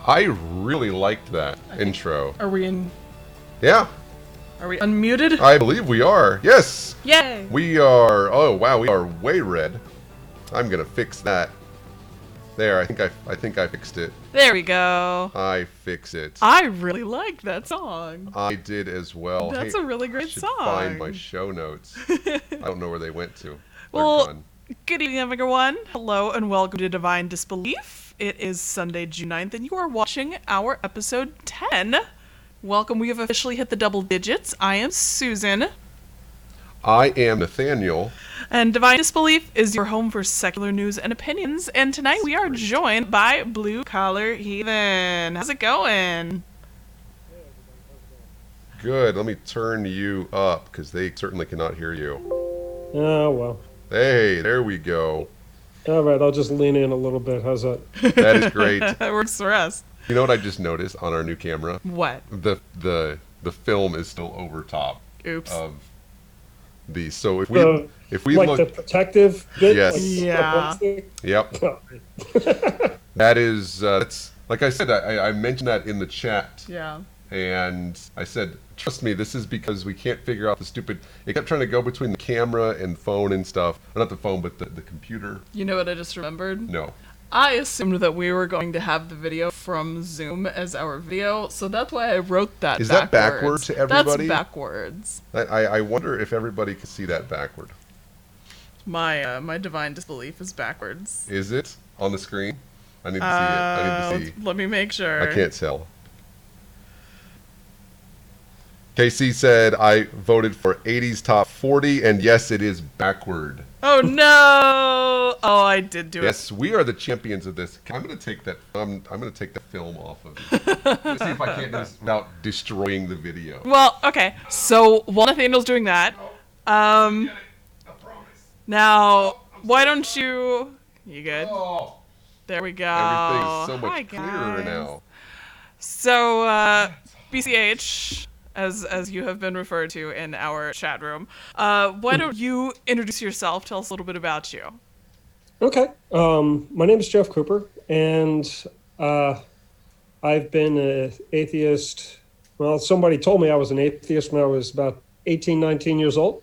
I really liked that intro. Are we in? Yeah. Are we unmuted? I believe we are. Yes. Yay! We are. Oh wow, we are way red. I'm gonna fix that. There, I think I fixed it. There we go. I fix it. I really like that song. I did as well. That's a really great should song. Find my show notes. I don't know where they went to. They're Well, gone. good evening, everyone. Hello and welcome to Divine Disbelief. It is Sunday, June 9th, and you are watching our episode 10. Welcome. We have officially hit the double digits. I am Susan. I am Nathaniel. And Divine Disbelief is your home for secular news and opinions. And tonight we are joined by Blue Collar Heathen. How's it going? Good. Let me turn you up because they certainly cannot hear you. Oh, well. Hey, there we go. All right, I'll just lean in a little bit. How's that? That is great. That works for us. You know what I just noticed on our new camera? What? The film is still over top Oops. of the. So if we like look, the protective bit? Yes. Like, Yeah. yep, Oh, that is that's like I said. I mentioned that in the chat, Yeah. and I said, trust me, this is because we can't figure out the stupid. It kept trying to go between the camera and phone and stuff. Or not the phone, but the computer. You know what I just remembered? No. I assumed that we were going to have the video from Zoom as our video, so that's why I wrote that Is backwards. that backward to everybody? That's backwards. I wonder if everybody can see that backward. My Divine Disbelief is backwards. Is it on the screen? I need to see it. I need to see. Let me make sure. I can't tell. KC said, I voted for 80s top 40, and yes, it is backward. Oh no! Oh, I did do Yes, we are the champions of this. I'm going to take that. I'm going to take the film off of it. Let's see if I can't do this without destroying the video. it. Well, okay. So while Nathaniel's doing that, I promise. now why don't you? You good? Oh, There we go. everything's so Hi, much clearer guys. now. So, BCH, as you have been referred to in our chat room, why don't you introduce yourself? Tell us a little bit about you. okay. My name is Jeff Cooper, and I've been an atheist. Well, somebody told me I was an atheist when I was about 18, 19 years old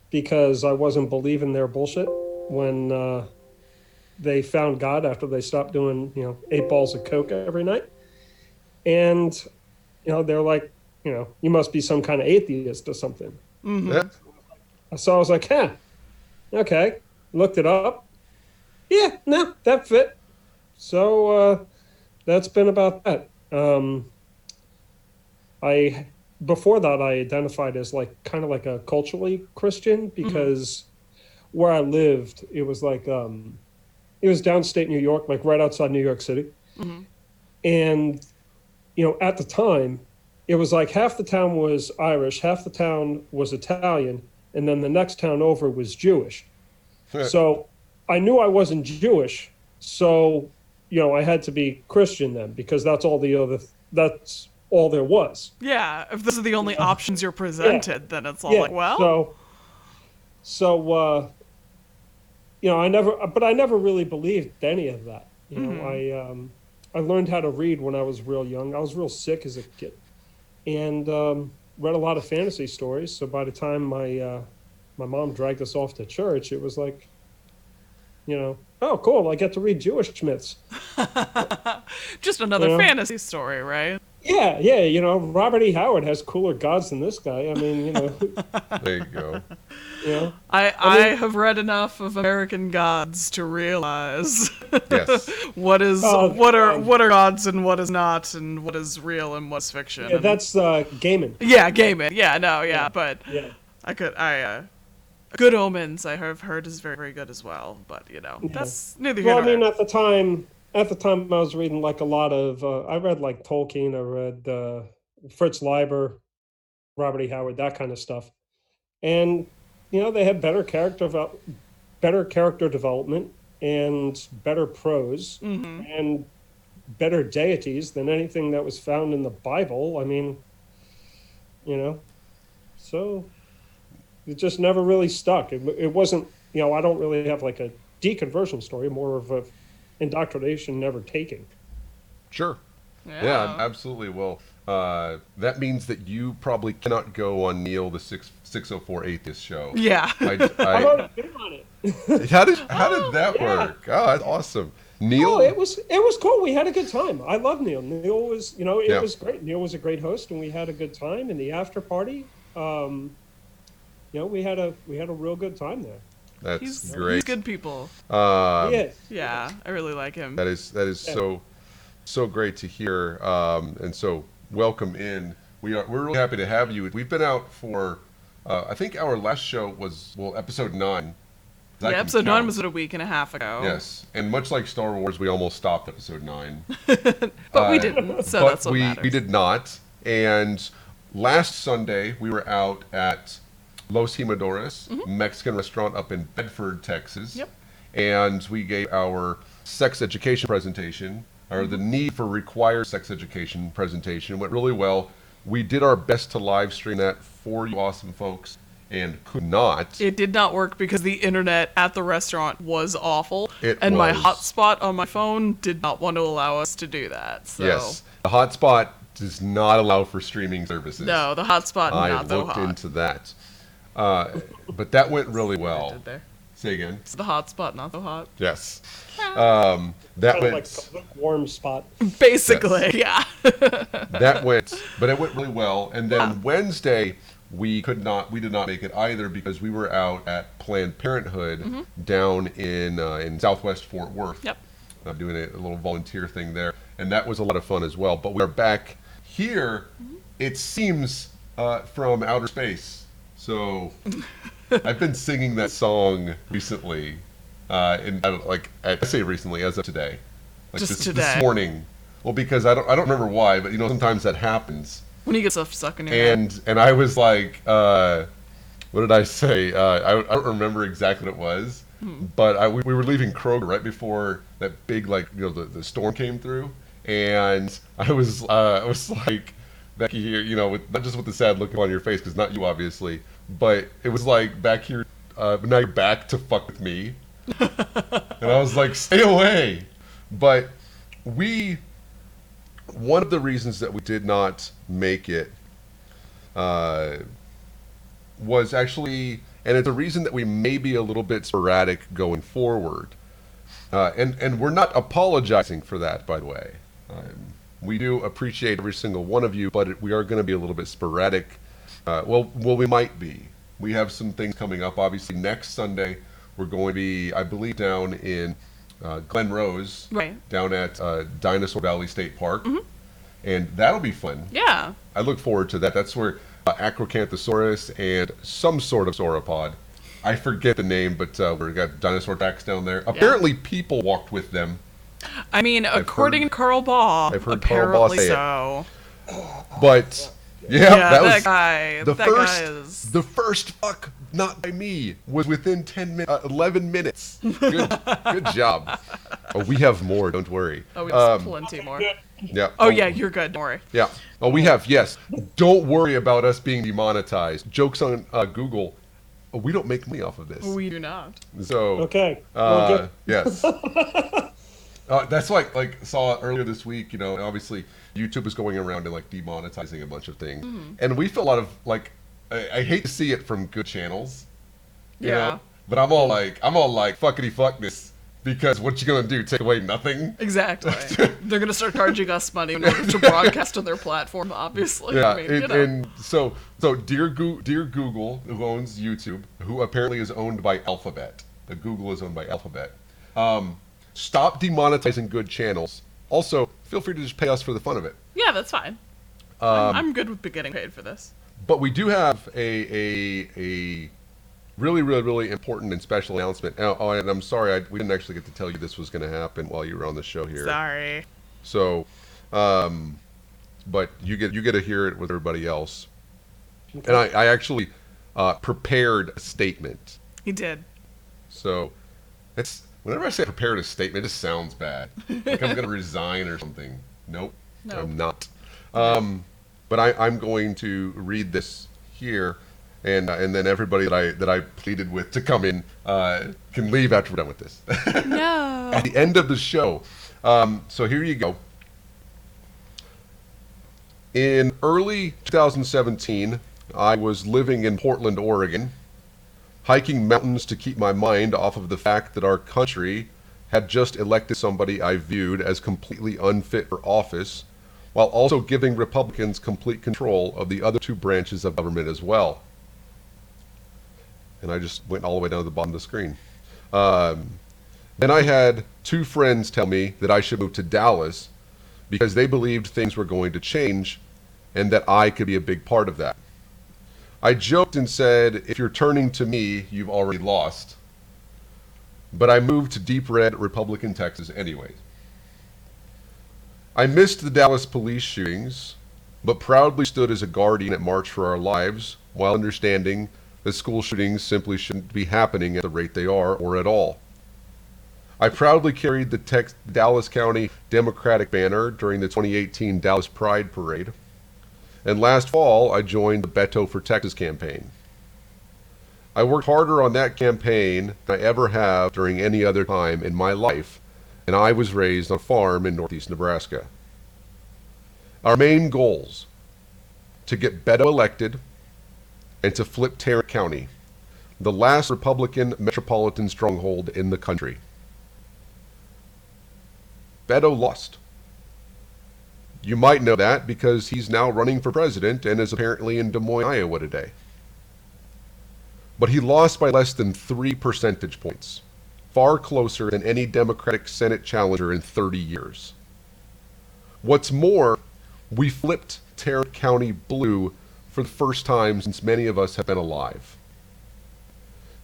because I wasn't believing their bullshit when they found God after they stopped doing, 8 balls of coke every night. And, they're like, you must be some kind of atheist or something. Mm-hmm. Yeah. So I was like, okay. Looked it up. Yeah, no, that fit. So that's been about that. Before that, I identified as kind of like a culturally Christian because where I lived, it was like, it was downstate New York, like right outside New York City. Mm-hmm. And, at the time, it was like half the town was Irish, half the town was Italian, and then the next town over was Jewish. So I knew I wasn't Jewish, so I had to be Christian then because that's all that's all there was. Yeah, if those are the only options you're presented, then it's all like, well. So I never really believed any of that. I learned how to read when I was real young. I was real sick as a kid, and read a lot of fantasy stories. So by the time my mom dragged us off to church, it was like, oh, cool, I get to read Jewish myths. Just another fantasy story, right? Yeah, Robert E. Howard has cooler gods than this guy. I mean, There you go. I have read enough of American gods to realize Yes. what are gods and what is not, and what is real and what's fiction. Yeah, that's Gaiman. Yeah, Gaiman. Yeah, no, yeah, but Yeah. Good Omens I have heard is very, very good as well, but that's neither here Well, nor I mean, there. at the time I was reading like a lot of, I read like Tolkien, I read Fritz Leiber, Robert E. Howard, that kind of stuff. And, they had better character development and better prose and better deities than anything that was found in the Bible. I mean, so it just never really stuck. It wasn't, I don't really have like a deconversion story, more of a indoctrination never taking. Sure. Yeah, absolutely. Well, that means that you probably cannot go on Neil the 604 Atheist show. Yeah. I've already been on it. How did that work? Oh, that's awesome. Neil. Oh, it was cool. We had a good time. I love Neil. Neil was, it was great. Neil was a great host, and we had a good time in the after party. We had a real good time there. That's great. He's good people. Yes. Yeah, I really like him. That is so great to hear. And so welcome in. We're really happy to have you. We've been out for I think our last show was episode 9. Yeah, episode 9 was a week and a half ago. Yes, and much like Star Wars, we almost stopped episode 9. But we didn't, so that's what matters. We did not. And last Sunday, we were out at Los Jimadores, Mexican restaurant up in Bedford, Texas. Yep. And we gave our sex education presentation, or the need for required sex education presentation. It went really well. We did our best to live stream that for you awesome folks, and could not. It did not work because the internet at the restaurant was awful. And my hotspot on my phone did not want to allow us to do that. So. Yes. The hotspot does not allow for streaming services. No, the hotspot not so hot. I looked into that. But that went really well. Did there. Say again. It's the hotspot not so hot. Yes. That went like a warm spot. Basically, yes. That went, but it went really well. And then Wednesday, we did not make it either because we were out at Planned Parenthood down in Southwest Fort Worth. Yep. Doing a little volunteer thing there, and that was a lot of fun as well. But we are back here. It seems from outer space. So I've been singing that song recently. I say recently, as of today, just today. This morning. Well, because I don't remember why, but sometimes that happens. When you get stuff stuck in your head. And I was like, what did I say? I don't remember exactly what it was, but we were leaving Kroger right before that big the storm came through, and I was like, Becky here, not just with the sad look on your face, because not you obviously, but it was like back here, now you're back to fuck with me, and I was like, stay away, but one of the reasons that we did not make it was actually, and it's a reason that we may be a little bit sporadic going forward. And we're not apologizing for that, by the way. We do appreciate every single one of you, but we are going to be a little bit sporadic. Well, we might be. We have some things coming up. Obviously, next Sunday, we're going to be, I believe, down in Glen Rose, down at Dinosaur Valley State Park, and that'll be fun. Yeah, I look forward to that. That's where Acrocanthosaurus and some sort of sauropod, I forget the name, but we got dinosaur tracks down there. Apparently, people walked with them. I mean, according to Carl Baugh, I've heard Carl Baugh say so. But that was guy. The first fuck, not by me, was within 11 minutes. Good job. Oh, we have more. Don't worry. Oh, we have plenty more. Yeah. Oh, yeah, you're good. Don't worry. Yeah. Oh, we have. Yes. Don't worry about us being demonetized. Jokes on Google. Oh, we don't make money off of this. We do not. So. Okay. Yes. That's like saw earlier this week. Obviously YouTube is going around and demonetizing a bunch of things, and we feel a lot of I hate to see it from good channels. You know? But I'm all like fuckity fuck this, because what you gonna do? Take away nothing? Exactly. They're gonna start charging us money in order to broadcast on their platform. Obviously. Yeah. I mean, and so dear Google, who owns YouTube, who apparently is owned by Alphabet. The Google is owned by Alphabet. Stop demonetizing good channels. Also, feel free to just pay us for the fun of it. Yeah, that's fine. I'm good with getting paid for this. But we do have a really, really, really important and special announcement. Oh, and I'm sorry, we didn't actually get to tell you this was going to happen while you were on the show here. Sorry. So, but you get to hear it with everybody else. Okay. And I actually prepared a statement. He did. So, whenever I say prepared a statement, it just sounds bad. Like I'm going to resign or something. Nope. I'm not. But I'm going to read this here, and then everybody that I pleaded with to come in can leave after we're done with this. No. At the end of the show. So here you go. In early 2017, I was living in Portland, Oregon, hiking mountains to keep my mind off of the fact that our country had just elected somebody I viewed as completely unfit for office, while also giving Republicans complete control of the other two branches of government as well. And I just went all the way down to the bottom of the screen. Then I had two friends tell me that I should move to Dallas because they believed things were going to change and that I could be a big part of that. I joked and said, if you're turning to me, you've already lost. But I moved to deep red Republican Texas anyways. I missed the Dallas police shootings, but proudly stood as a guardian at March for Our Lives while understanding that school shootings simply shouldn't be happening at the rate they are or at all. I proudly carried the Dallas County Democratic banner during the 2018 Dallas Pride Parade. And last fall, I joined the Beto for Texas campaign. I worked harder on that campaign than I ever have during any other time in my life, and I was raised on a farm in northeast Nebraska. Our main goals: to get Beto elected and to flip Tarrant County, the last Republican metropolitan stronghold in the country. Beto lost. You might know that because he's now running for president and is apparently in Des Moines, Iowa today. But he lost by less than 3 percentage points, far closer than any Democratic Senate challenger in 30 years. What's more, we flipped Tarrant County blue for the first time since many of us have been alive.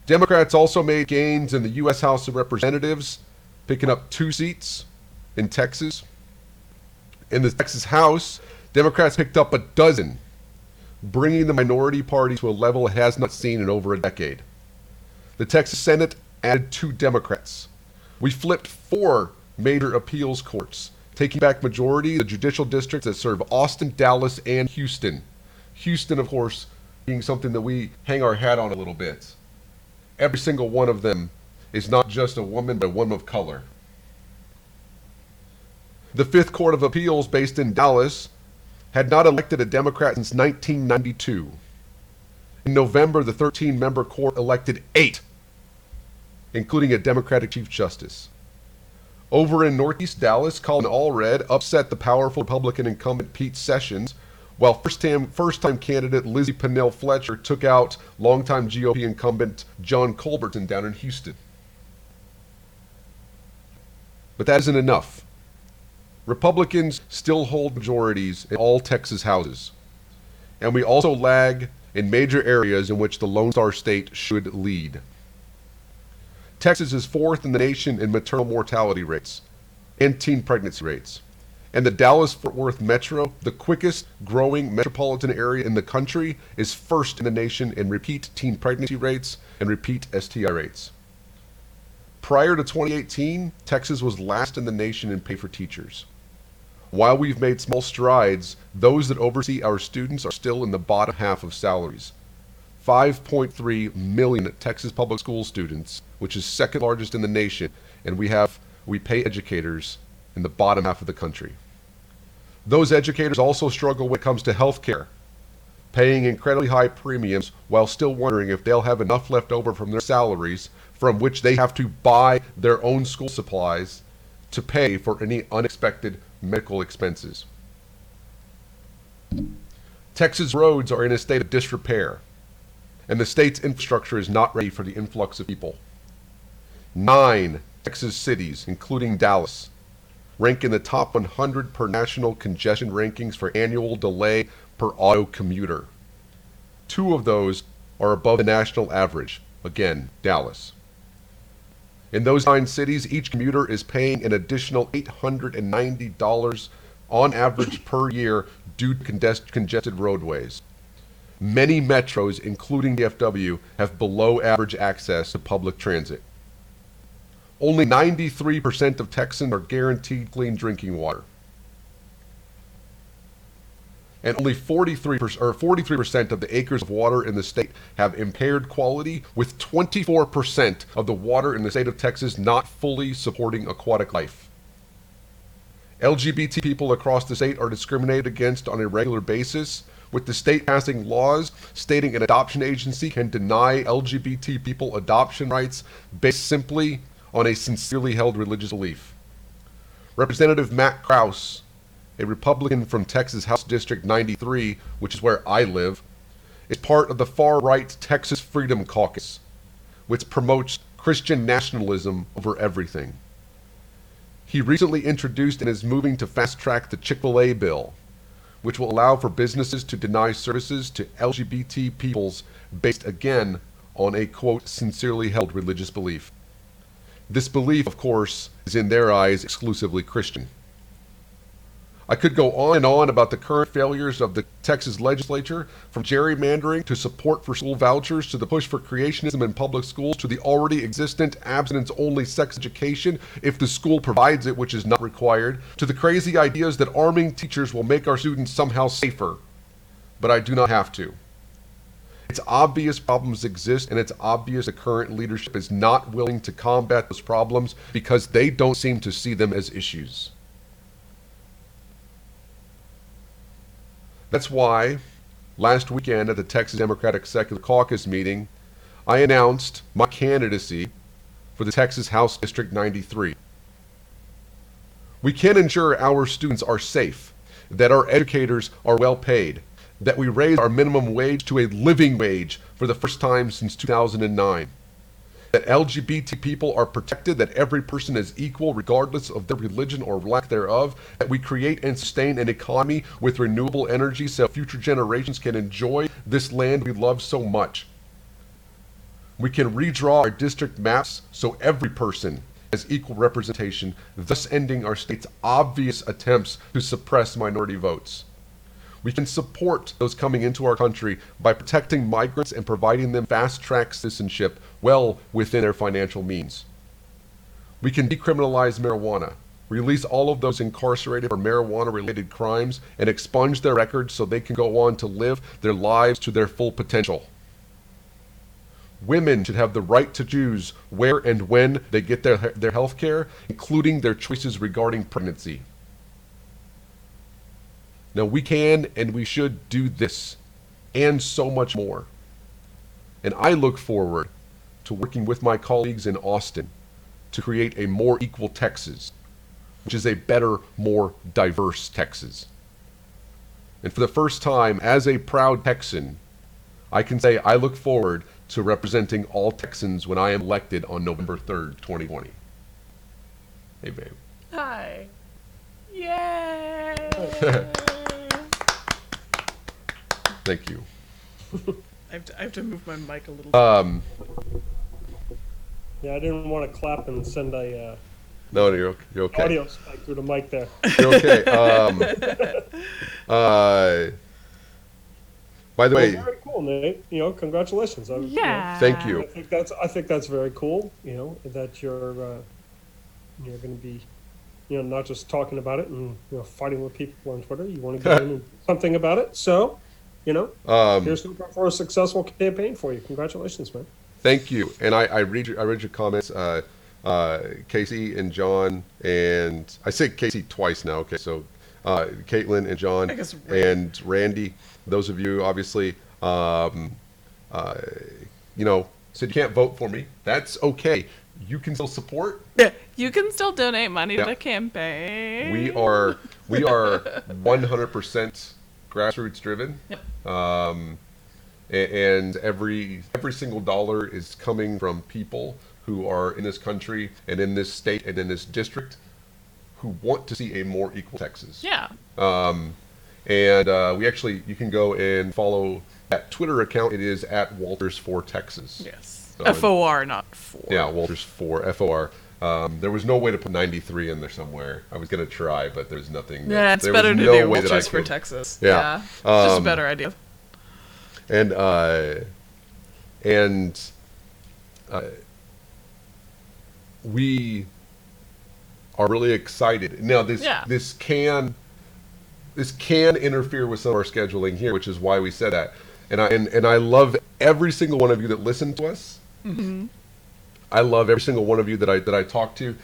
Democrats also made gains in the U.S. House of Representatives, picking up 2 seats in Texas. In the Texas House, Democrats picked up 12, bringing the minority party to a level it has not seen in over a decade. The Texas Senate added 2 Democrats. We flipped 4 major appeals courts, taking back majority of the judicial districts that serve Austin, Dallas, and Houston. Houston, of course, being something that we hang our hat on a little bit. Every single one of them is not just a woman, but a woman of color. The 5th Court of Appeals, based in Dallas, had not elected a Democrat since 1992. In November, the 13-member court elected 8, including a Democratic Chief Justice. Over in Northeast Dallas, Colin Allred upset the powerful Republican incumbent Pete Sessions, while first-time candidate Lizzie Pennell Fletcher took out longtime GOP incumbent John Culbertson down in Houston. But that isn't enough. Republicans still hold majorities in all Texas houses, and we also lag in major areas in which the Lone Star State should lead. Texas is 4th in the nation in maternal mortality rates and teen pregnancy rates, and the Dallas-Fort Worth Metro, the quickest growing metropolitan area in the country, is 1st in the nation in repeat teen pregnancy rates and repeat STI rates. Prior to 2018, Texas was last in the nation in pay for teachers. While we've made small strides, those that oversee our students are still in the bottom half of salaries. 5.3 million Texas public school students, which is 2nd largest in the nation, and we pay educators in the bottom half of the country. Those educators also struggle when it comes to health care, paying incredibly high premiums while still wondering if they'll have enough left over from their salaries from which they have to buy their own school supplies to pay for any unexpected medical expenses. Texas roads are in a state of disrepair, and the state's infrastructure is not ready for the influx of people. 9 Texas cities, including Dallas, rank in the top 100 per national congestion rankings for annual delay per auto commuter. 2 of those are above the national average. Again, Dallas. In those 9 cities, each commuter is paying an additional $890 on average per year due to congested roadways. Many metros, including DFW, have below average access to public transit. Only 93% of Texans are guaranteed clean drinking water. And only 43% of the acres of water in the state have impaired quality, with 24% of the water in the state of Texas not fully supporting aquatic life. LGBT people across the state are discriminated against on a regular basis, with the state passing laws stating an adoption agency can deny LGBT people adoption rights based simply on a sincerely held religious belief. Representative Matt Krause, a Republican from Texas House District 93, which is where I live, is part of the far-right Texas Freedom Caucus, which promotes Christian nationalism over everything. He recently introduced and is moving to fast-track the Chick-fil-A bill, which will allow for businesses to deny services to LGBT peoples based, again, on a, quote, sincerely held religious belief. This belief, of course, is in their eyes exclusively Christian. I could go on and on about the current failures of the Texas legislature, from gerrymandering to support for school vouchers to the push for creationism in public schools to the already existent abstinence-only sex education if the school provides it, which is not required, to the crazy ideas that arming teachers will make our students somehow safer. But I do not have to. It's obvious problems exist, and it's obvious the current leadership is not willing to combat those problems because they don't seem to see them as issues. That's why, last weekend at the Texas Democratic Secular Caucus meeting, I announced my candidacy for the Texas House District 93. We can ensure our students are safe, that our educators are well paid, that we raise our minimum wage to a living wage for the first time since 2009. That LGBT people are protected, that every person is equal regardless of their religion or lack thereof, that we create and sustain an economy with renewable energy so future generations can enjoy this land we love so much. We can redraw our district maps so every person has equal representation, thus ending our state's obvious attempts to suppress minority votes. We can support those coming into our country by protecting migrants and providing them fast-track citizenship well within their financial means. We can decriminalize marijuana, release all of those incarcerated for marijuana-related crimes, and expunge their records so they can go on to live their lives to their full potential. Women should have the right to choose where and when they get their health care, including their choices regarding pregnancy. Now, we can and we should do this and so much more. And I look forward to working with my colleagues in Austin to create a more equal Texas, which is a better, more diverse Texas. And for the first time, as a proud Texan, I can say I look forward to representing all Texans when I am elected on November 3rd, 2020. Hey, babe. Hi. Yay! Thank you. I have to move my mic a little bit. Yeah, I didn't want to clap and send a No, you're okay. audio spike through the mic there. You're okay. By the way, very cool, Nate. Congratulations. Yeah. thank you. I think that's very cool. That you're going to be, not just talking about it and fighting with people on Twitter. You want to get in and do something about it. So, here's for a successful campaign for you. Congratulations, man. Thank you. And I read your comments, Casey and John, and I say Casey twice now. Okay, so Kaitlyn and John and Randy. Those of you, obviously, said you can't vote for me. That's okay. You can still support. Yeah, you can still donate money to the campaign. We are 100% grassroots driven. Yep. And every single dollar is coming from people who are in this country and in this state and in this district who want to see a more equal Texas. Yeah. And you can go and follow that Twitter account. It is at Walters4Texas. Yes. So FOR, not 4. Yeah, Walters4, FOR. There was no way to put 93 in there somewhere. I was going to try, but there's nothing. Yeah, it's better to do Walters for Texas. Yeah. It's just a better idea. And we are really excited. Now, this can interfere with some of our scheduling here, which is why we said that. And I love every single one of you that listen to us. I love every single one of you that I talk to.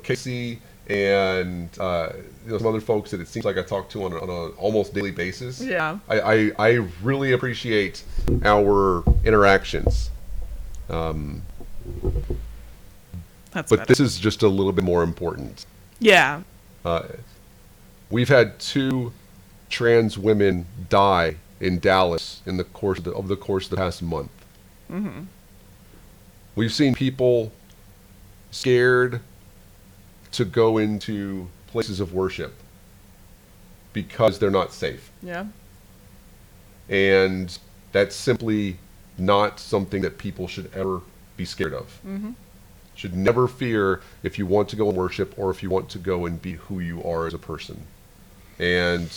Casey and some other folks that it seems like I talk to on a almost daily basis. Yeah. I really appreciate our interactions. That's But better. this is just a little bit more important. Yeah. We've had 2 trans women die in Dallas in the course of the past month. Mm-hmm. We've seen people scared to go into places of worship because they're not safe. Yeah. And that's simply not something that people should ever be scared of. Mm-hmm. Should never fear if you want to go and worship or if you want to go and be who you are as a person. And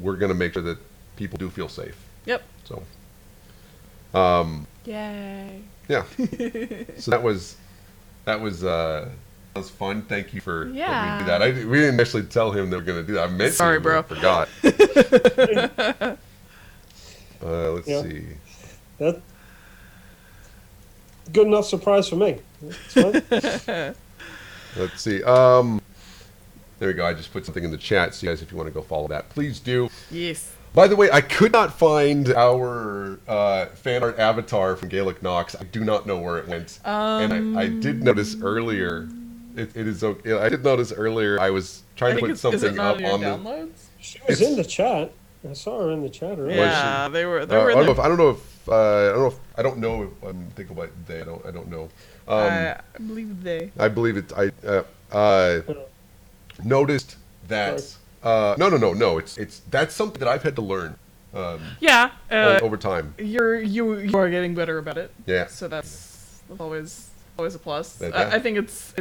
we're going to make sure that people do feel safe. Yep. So, Yay. yeah. So that was fun. Thank you for letting me do that. We didn't actually tell him that we're going to do that. I meant Sorry, to, bro. but I forgot. Let's see. That good enough surprise for me. It's fine. Let's see. There we go. I just put something in the chat. So you guys, if you want to go follow that, please do. Yes. By the way, I could not find our fan art avatar from Gaelic Knox. I do not know where it went. And I did notice earlier. It is okay. I did notice earlier. I was trying to put something up on the downloads. She was in the chat. I saw her in the chat earlier. Yeah, they were. I In don't the, know if I don't know if I'm thinking about they. I don't know. I believe they. I believe it. I noticed that. No. It's that's something that I've had to learn. Yeah. Over time. You are getting better about it. Yeah. So that's always a plus. Yeah. I think it's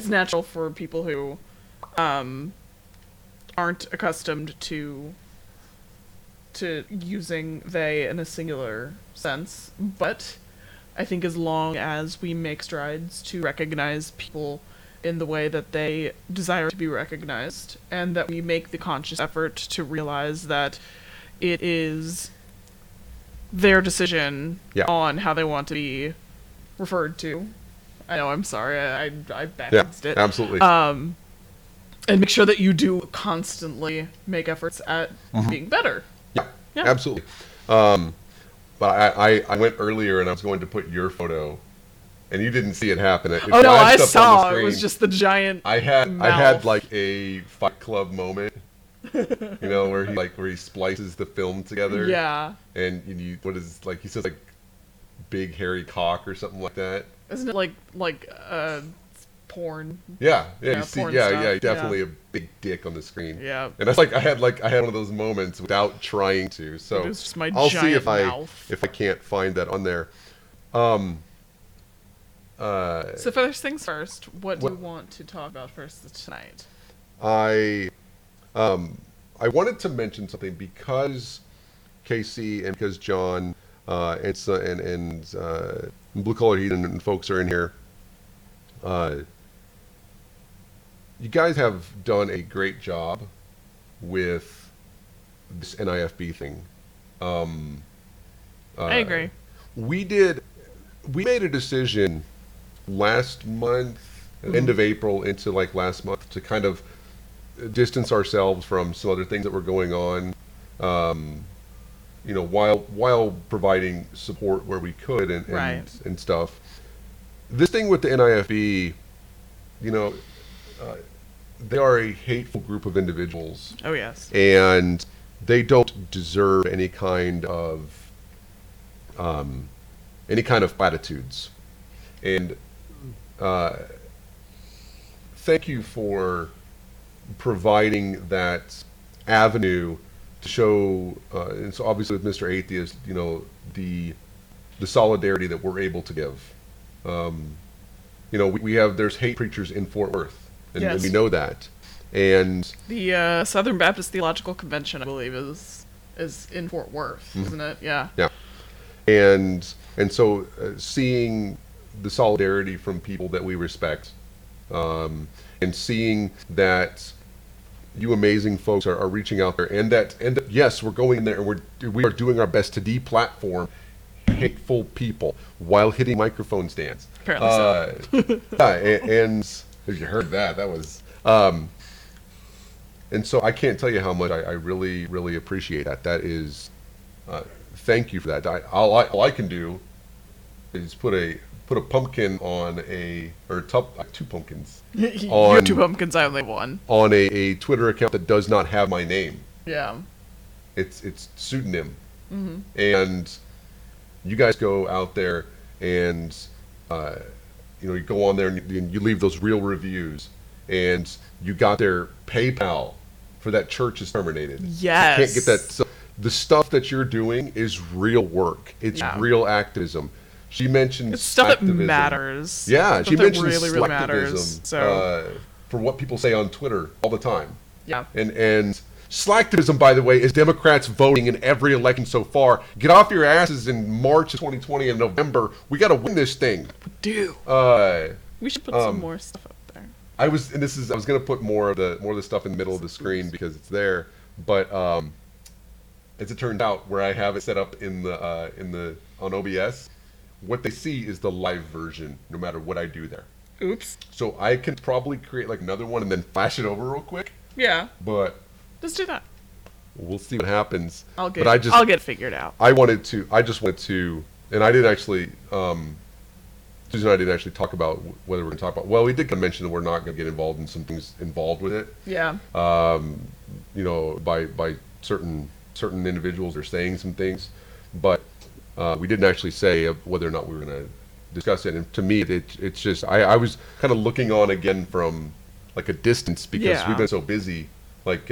natural for people who aren't accustomed to using they in a singular sense, but I think as long as we make strides to recognize people in the way that they desire to be recognized, and that we make the conscious effort to realize that it is their decision on how they want to be referred to. I know, I'm sorry, I backwardsed it. Absolutely. And make sure that you do constantly make efforts at being better. Yeah, Yeah. absolutely. But I went earlier and I was going to put your photo, and you didn't see it happen. It Oh no, I flashed up on the saw. It screen. was just the giant. I had mouth. like a Fight Club moment, where he splices the film together. Yeah. And he says like big hairy cock or something like that. Isn't it like porn? Yeah, Yeah, you see, porn yeah, stuff, definitely a big dick on the screen. Yeah. And that's like I had one of those moments without trying to. So It was just my I'll see giant if mouth. I can't find that on there. So first things first, what do you want to talk about first tonight? I wanted to mention something because Casey and because John and Blue Collar Heathen and folks are in here. You guys have done a great job with this NIFB thing. I agree. We made a decision last month, end of April into like last month, to kind of distance ourselves from some other things that were going on, while providing support where we could and stuff. This thing with the NIFB, they are a hateful group of individuals. Oh yes. And they don't deserve any kind of platitudes. And thank you for providing that avenue to show, and so obviously with Mr. Atheist, the solidarity that we're able to give. There's hate preachers in Fort Worth, and we know that. And the Southern Baptist Theological Convention, I believe, is in Fort Worth, isn't it? Yeah. Yeah. And so seeing the solidarity from people that we respect, and seeing that you amazing folks are reaching out there, and that yes, we're going in there and we are doing our best to deplatform hateful people while hitting microphone stands. Apparently so. And if you heard that, that was... and so I can't tell you how much I really, really appreciate that. That is... thank you for that. All I can do is put a pumpkin on two pumpkins. You have 2 pumpkins, I only have 1. On a Twitter account that does not have my name. Yeah. It's pseudonym. And you guys go out there and you go on there and you leave those real reviews, and you got their PayPal for that church is terminated. Yes. You can't get that. So the stuff that you're doing is real work. It's real activism. She mentioned it's stuff that slacktivism. Matters. Yeah, she mentioned really matters. So for what people say on Twitter all the time. Yeah. And slacktivism, by the way, is Democrats voting in every election so far. Get off your asses in March of 2020 and November. We got to win this thing. We do. We should put some more stuff up there. I was going to put more of the stuff in the middle of the screen because it's there, but as it turned out, where I have it set up on OBS, what they see is the live version, no matter what I do there. Oops. So I can probably create like another one and then flash it over real quick. Yeah. But let's do that. We'll see what happens. I'll get it figured out. I just wanted to, and I didn't actually, Susan and I didn't actually talk about whether we're going to talk about, well, we did kind of mention that we're not going to get involved in some things involved with it. Yeah. By certain individuals are saying some things, but we didn't actually say whether or not we were going to discuss it. And to me, it's just, I was kind of looking on again from like a distance because we've been so busy, like,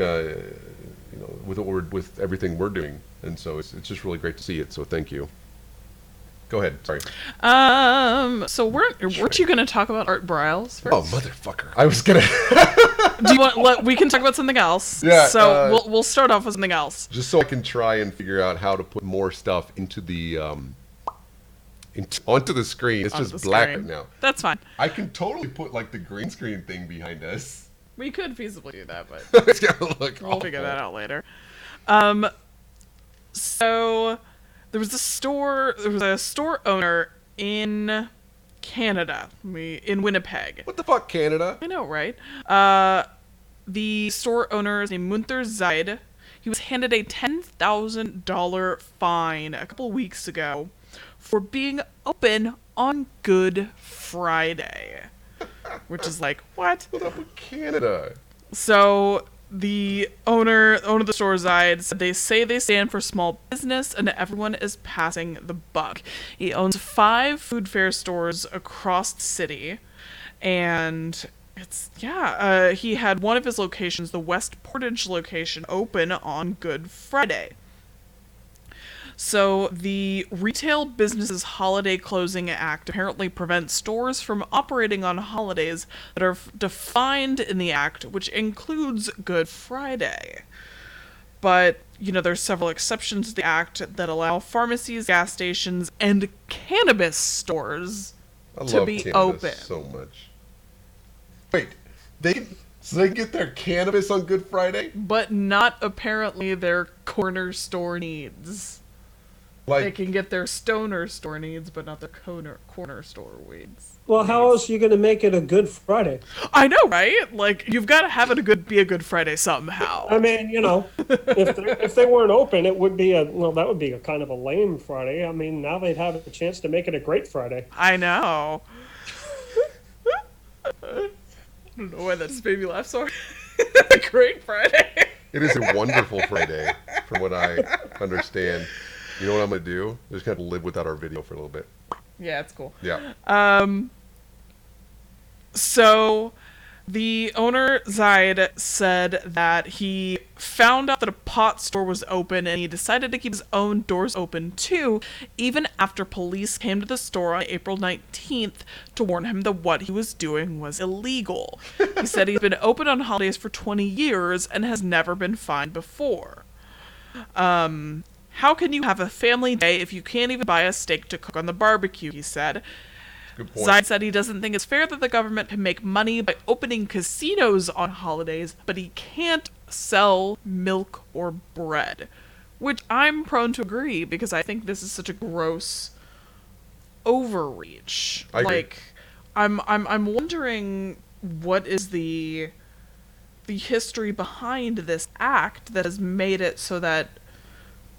with everything we're doing. And so it's just really great to see it. So thank you. Go ahead. Sorry. So weren't you going to talk about Art Briles first? Oh, motherfucker. I was going to. Do you want, we can talk about something else. Yeah. So we'll start off with something else. Just so I can try and figure out how to put more stuff into the, onto the screen. It's just black right now. That's fine. I can totally put like the green screen thing behind us. We could feasibly do that, but it's gonna look we'll figure that out later. So there was a store owner in Canada, in Winnipeg. What the fuck, Canada? I know, right? The store owner is named Munther Zaid. He was handed a $10,000 fine a couple weeks ago for being open on Good Friday. Which is like, what? What's up with Canada? So the owner of the store Zaid said they stand for small business and everyone is passing the buck. He owns 5 food fair stores across the city, and he had one of his locations, the West Portage location, open on Good Friday. So the Retail Businesses Holiday Closing Act apparently prevents stores from operating on holidays that are defined in the act, which includes Good Friday. But, there's several exceptions to the act that allow pharmacies, gas stations, and cannabis stores to be open. So much. Wait, they can get their cannabis on Good Friday? But not apparently their corner store needs. They can get their stoner store needs, but not their corner store weeds. Well, how else are you going to make it a Good Friday? I know, right? Like, you've got to have it be a Good Friday somehow. I mean, if they weren't open, it would be that would be a kind of a lame Friday. I mean, now they'd have a chance to make it a great Friday. I know. I don't know why that just made me laugh so hard. A great Friday. It is a wonderful Friday, from what I understand. You know what I'm going to do? Just kind of live without our video for a little bit. Yeah, it's cool. Yeah. So the owner, Zaid, said that he found out that a pot store was open and he decided to keep his own doors open too, even after police came to the store on April 19th to warn him that what he was doing was illegal. He said he's been open on holidays for 20 years and has never been fined before. How can you have a family day if you can't even buy a steak to cook on the barbecue, he said. Good point. Zaid said he doesn't think it's fair that the government can make money by opening casinos on holidays, but he can't sell milk or bread. Which I'm prone to agree, because I think this is such a gross overreach. I agree. Like, I'm wondering what is the history behind this act that has made it so that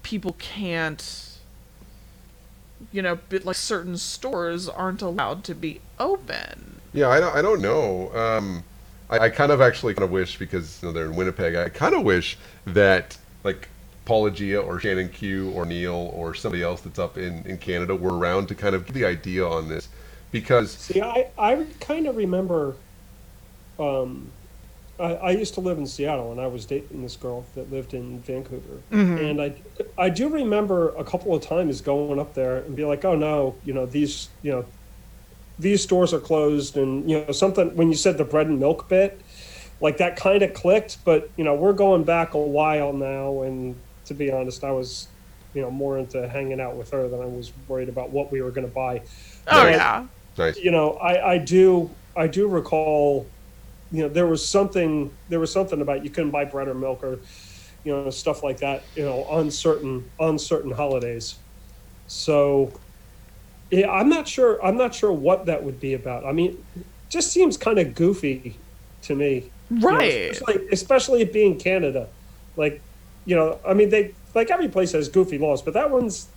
people can't, like certain stores aren't allowed to be open. Yeah, I don't know. I kind of wish, because they're in Winnipeg, I kind of wish that like Paula Gia or Shannon Q or Neil or somebody else that's up in Canada were around to kind of give the idea on this, because See, I kind of remember. I used to live in Seattle, and I was dating this girl that lived in Vancouver. Mm-hmm. And I do remember a couple of times going up there and be like, oh no, these stores are closed, and something when you said the bread and milk bit, like that kind of clicked. But we're going back a while now, and to be honest, I was more into hanging out with her than I was worried about what we were going to buy. Oh But, yeah. nice. I do recall. There was something about you couldn't buy bread or milk or, stuff like that, on certain holidays. So, yeah, I'm not sure what that would be about. I mean, it just seems kind of goofy to me. Right. Especially it being Canada. Like, I mean, they like every place has goofy laws, but that one's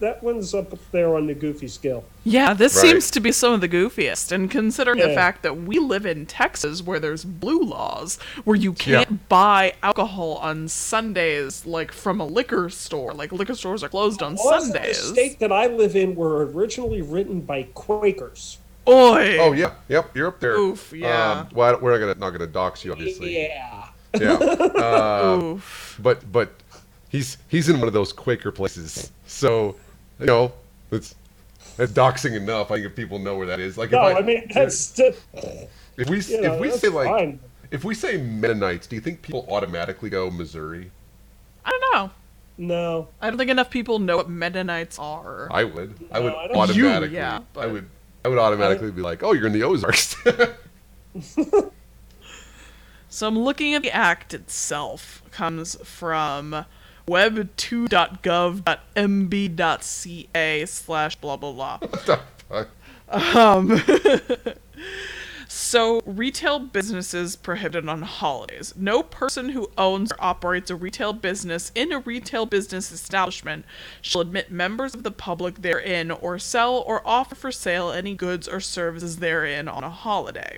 up there on the goofy scale. Yeah, this Right. seems to be some of the goofiest, and considering the fact that we live in Texas where there's blue laws, where you can't buy alcohol on Sundays, like from a liquor store. Like, liquor stores are closed on Laws in Sundays. the state that I live in were originally written by Quakers. Oi! Oh yeah, yep, you're up there. Oof, yeah. Well, we're not gonna dox you, obviously. Yeah. Yeah. Oof. But he's in one of those Quaker places, so it's doxing enough. I think if people know where that is, like No, I mean that's if we that's say like fine. if we say Mennonites, do you think people automatically go Missouri? I don't know. No. I don't think enough people know what Mennonites are. I would. I No, would I don't- automatically. You, yeah, but- I would automatically be like, oh, you're in the Ozarks. So I'm looking at the act itself. It comes from web2.gov.mb.ca/blah blah blah. What the fuck? So, retail businesses prohibited on holidays. No person who owns or operates a retail business in a retail business establishment shall admit members of the public therein or sell or offer for sale any goods or services therein on a holiday.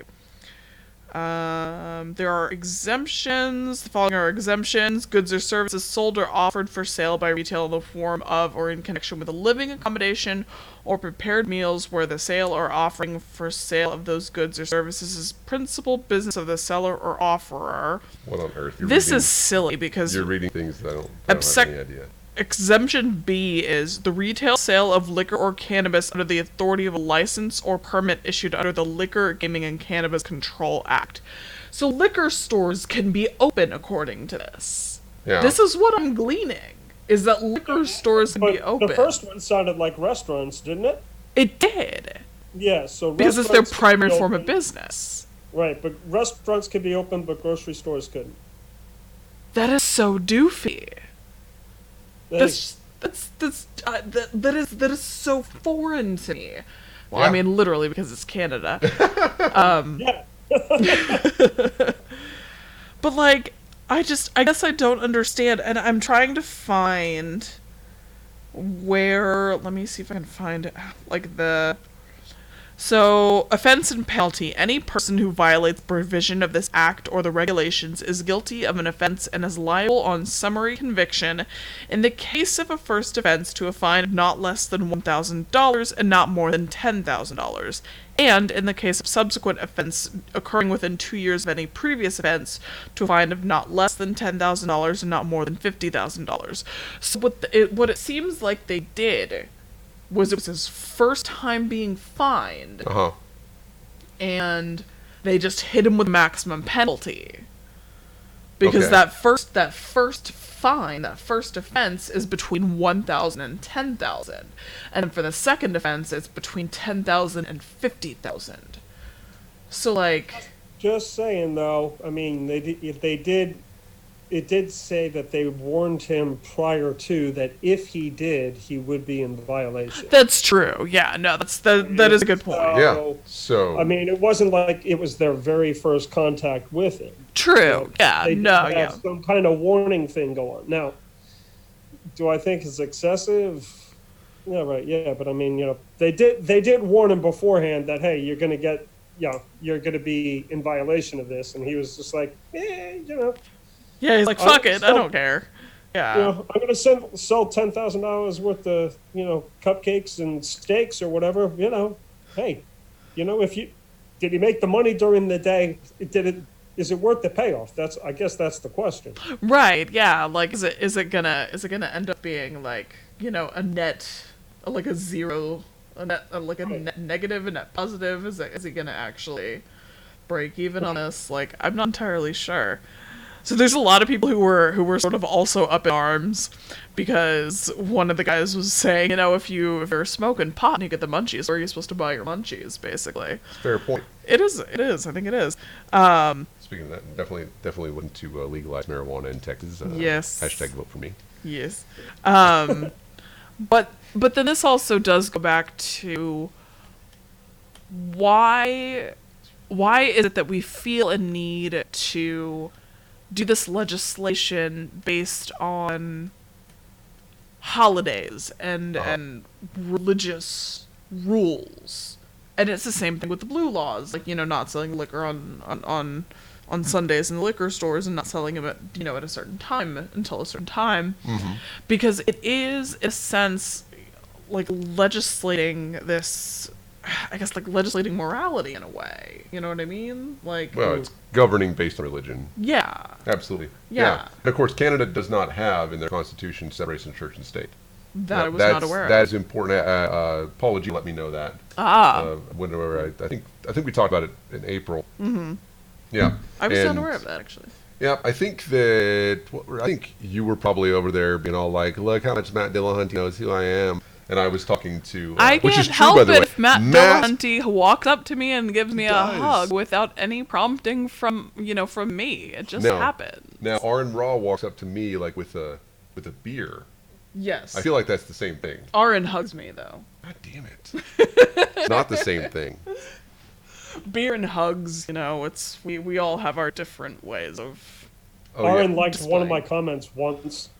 There are exemptions. The following are exemptions. Goods or services sold or offered for sale by retail in the form of or in connection with a living accommodation or prepared meals where the sale or offering for sale of those goods or services is principal business of the seller or offerer. What on earth? This is silly because You're reading things that I don't have any idea. Exemption B is the retail sale of liquor or cannabis under the authority of a license or permit issued under the Liquor, Gaming, and Cannabis Control Act. So liquor stores can be open according to this. Yeah. This is what I'm gleaning, is that liquor stores can be But open. the first one sounded like restaurants, didn't it? It did. Yeah, so Because it's their restaurants could primary be form of open. business. Right, but restaurants could be open, but grocery stores couldn't. That is so doofy. That is so foreign to me. Well, I Yeah. mean, literally, because it's Canada. Yeah. But, like, I guess I don't understand, and I'm trying to find where, let me see if I can find, like, So, offense and penalty. Any person who violates provision of this act or the regulations is guilty of an offense and is liable on summary conviction in the case of a first offense to a fine of not less than $1,000 and not more than $10,000. And, in the case of subsequent offense occurring within 2 years of any previous offense, to a fine of not less than $10,000 and not more than $50,000. So what it seems like they did was it was his first time being fined, Uh-huh. and they just hit him with maximum penalty. Because Okay. that first fine, that first offense is between 1,000 and 10,000. And for the second offense, it's between 10,000 and 50,000. So, like, Just saying, though. I mean, they did it did say that they warned him prior to that if he did, he would be in violation. That's true. Yeah, no, that is a good point. Yeah. So I mean, it wasn't like it was their very first contact with him. True. Yeah. They did No. have Yeah. some kind of warning thing go on. Now, do I think it's excessive? Yeah, right. Yeah, but I mean, they did warn him beforehand that, hey, you're going to be in violation of this, and he was just like, Yeah. He's like, fuck it, I don't care. Yeah. I'm going to sell $10,000 worth of cupcakes and steaks or whatever. Hey, did he make the money during the day? Is it worth the payoff? I guess that's the question. Right. Yeah. Like, is it gonna end up being like a net, like a zero, a net negative, a net positive? Is he gonna actually break even on this? Like, I'm not entirely sure. So there's a lot of people who were sort of also up in arms because one of the guys was saying, if you're smoking pot and you get the munchies, where are you supposed to buy your munchies? Basically. fair point. It is. I think it is. Speaking of that, definitely looking to legalize marijuana in Texas. Yes. Hashtag vote for me. Yes. But then this also does go back to why is it that we feel a need to do this legislation based on holidays and religious rules? And it's the same thing with the blue laws, like, not selling liquor on Sundays in the liquor stores and not selling them at, at a certain time until a certain time. Mm-hmm. Because it is, in a sense, like legislating this, I guess, like legislating morality in a way. You know what I mean? Like, Well, it's governing based on religion. yeah. Absolutely. Yeah. And of course, Canada does not have in their constitution separation of church and state. That I was not aware of. That is important. Paula G let me know that. Whenever I think we talked about it in April. Mm-hmm. Yeah. I was not aware of that, actually. Yeah, I think you were probably over there being all like, "Look how much Matt Dillahunty knows who I am," and I was talking to, I which can't is true, help by the it way. if Matt Dillahunty walks up to me and gives me a does. hug without any prompting from me. It just happened. Now, Aaron Raw walks up to me like with a beer. Yes. I feel like that's the same thing. Aaron hugs me, though. God damn it! It's not the same thing. Beer and hugs, it's we all have our different ways of. Oh, Aaron yeah. liked one of my comments once.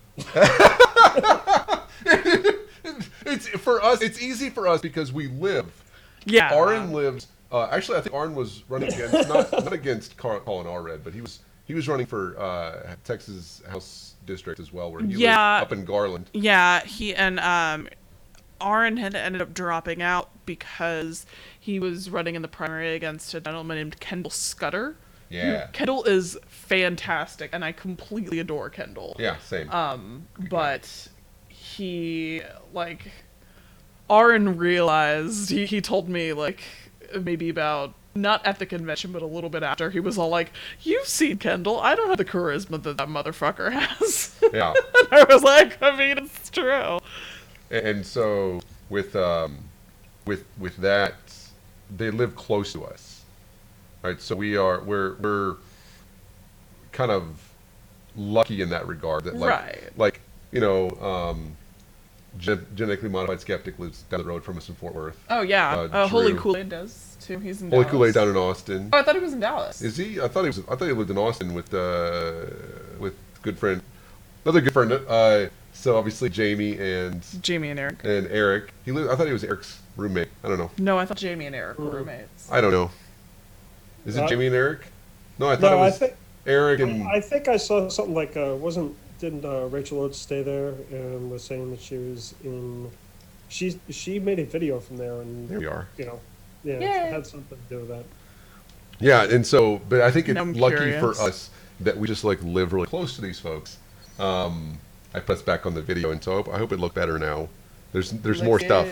It's for us. It's easy for us because we live. Yeah. Aaron lives. Actually, I think Aaron was running against not against Colin Allred, but he was running for Texas House District as well, where he lived up in Garland. Yeah, he and Aaron had ended up dropping out because he was running in the primary against a gentleman named Kendall Scudder. Yeah. Kendall is fantastic, and I completely adore Kendall. Yeah, same. But he, Aaron realized, he told me, maybe about, not at the convention, but a little bit after, he was all like, "You've seen Kendall. I don't have the charisma that motherfucker has." Yeah. And I was like, I mean, it's true. And so with that, they live close to us, right? So we're kind of lucky in that regard. That Right. Genetically Modified Skeptic lives down the road from us in Fort Worth. Oh, yeah. Drew. Holy Kool-Aid does, too. He's in Holy Dallas. Kool-Aid down in Austin. Oh, I thought he was in Dallas. Is he? I thought he lived in Austin with good friend, another good friend. So obviously Jamie and Eric. Eric. I thought he was Eric's roommate. I don't know. No, I thought Jamie and Eric were roommates. I don't know. Is it Jamie and Eric? No, I thought it was Eric and. I think I saw something like didn't Rachel Oates stay there and was saying that she was in. She made a video from there, and There we are. Yeah, it had something to do with that. Yeah, and so, but I think it's I'm lucky curious. for us that we just live really close to these folks. I pressed back on the video, and so I hope it looked better now. There's more stuff.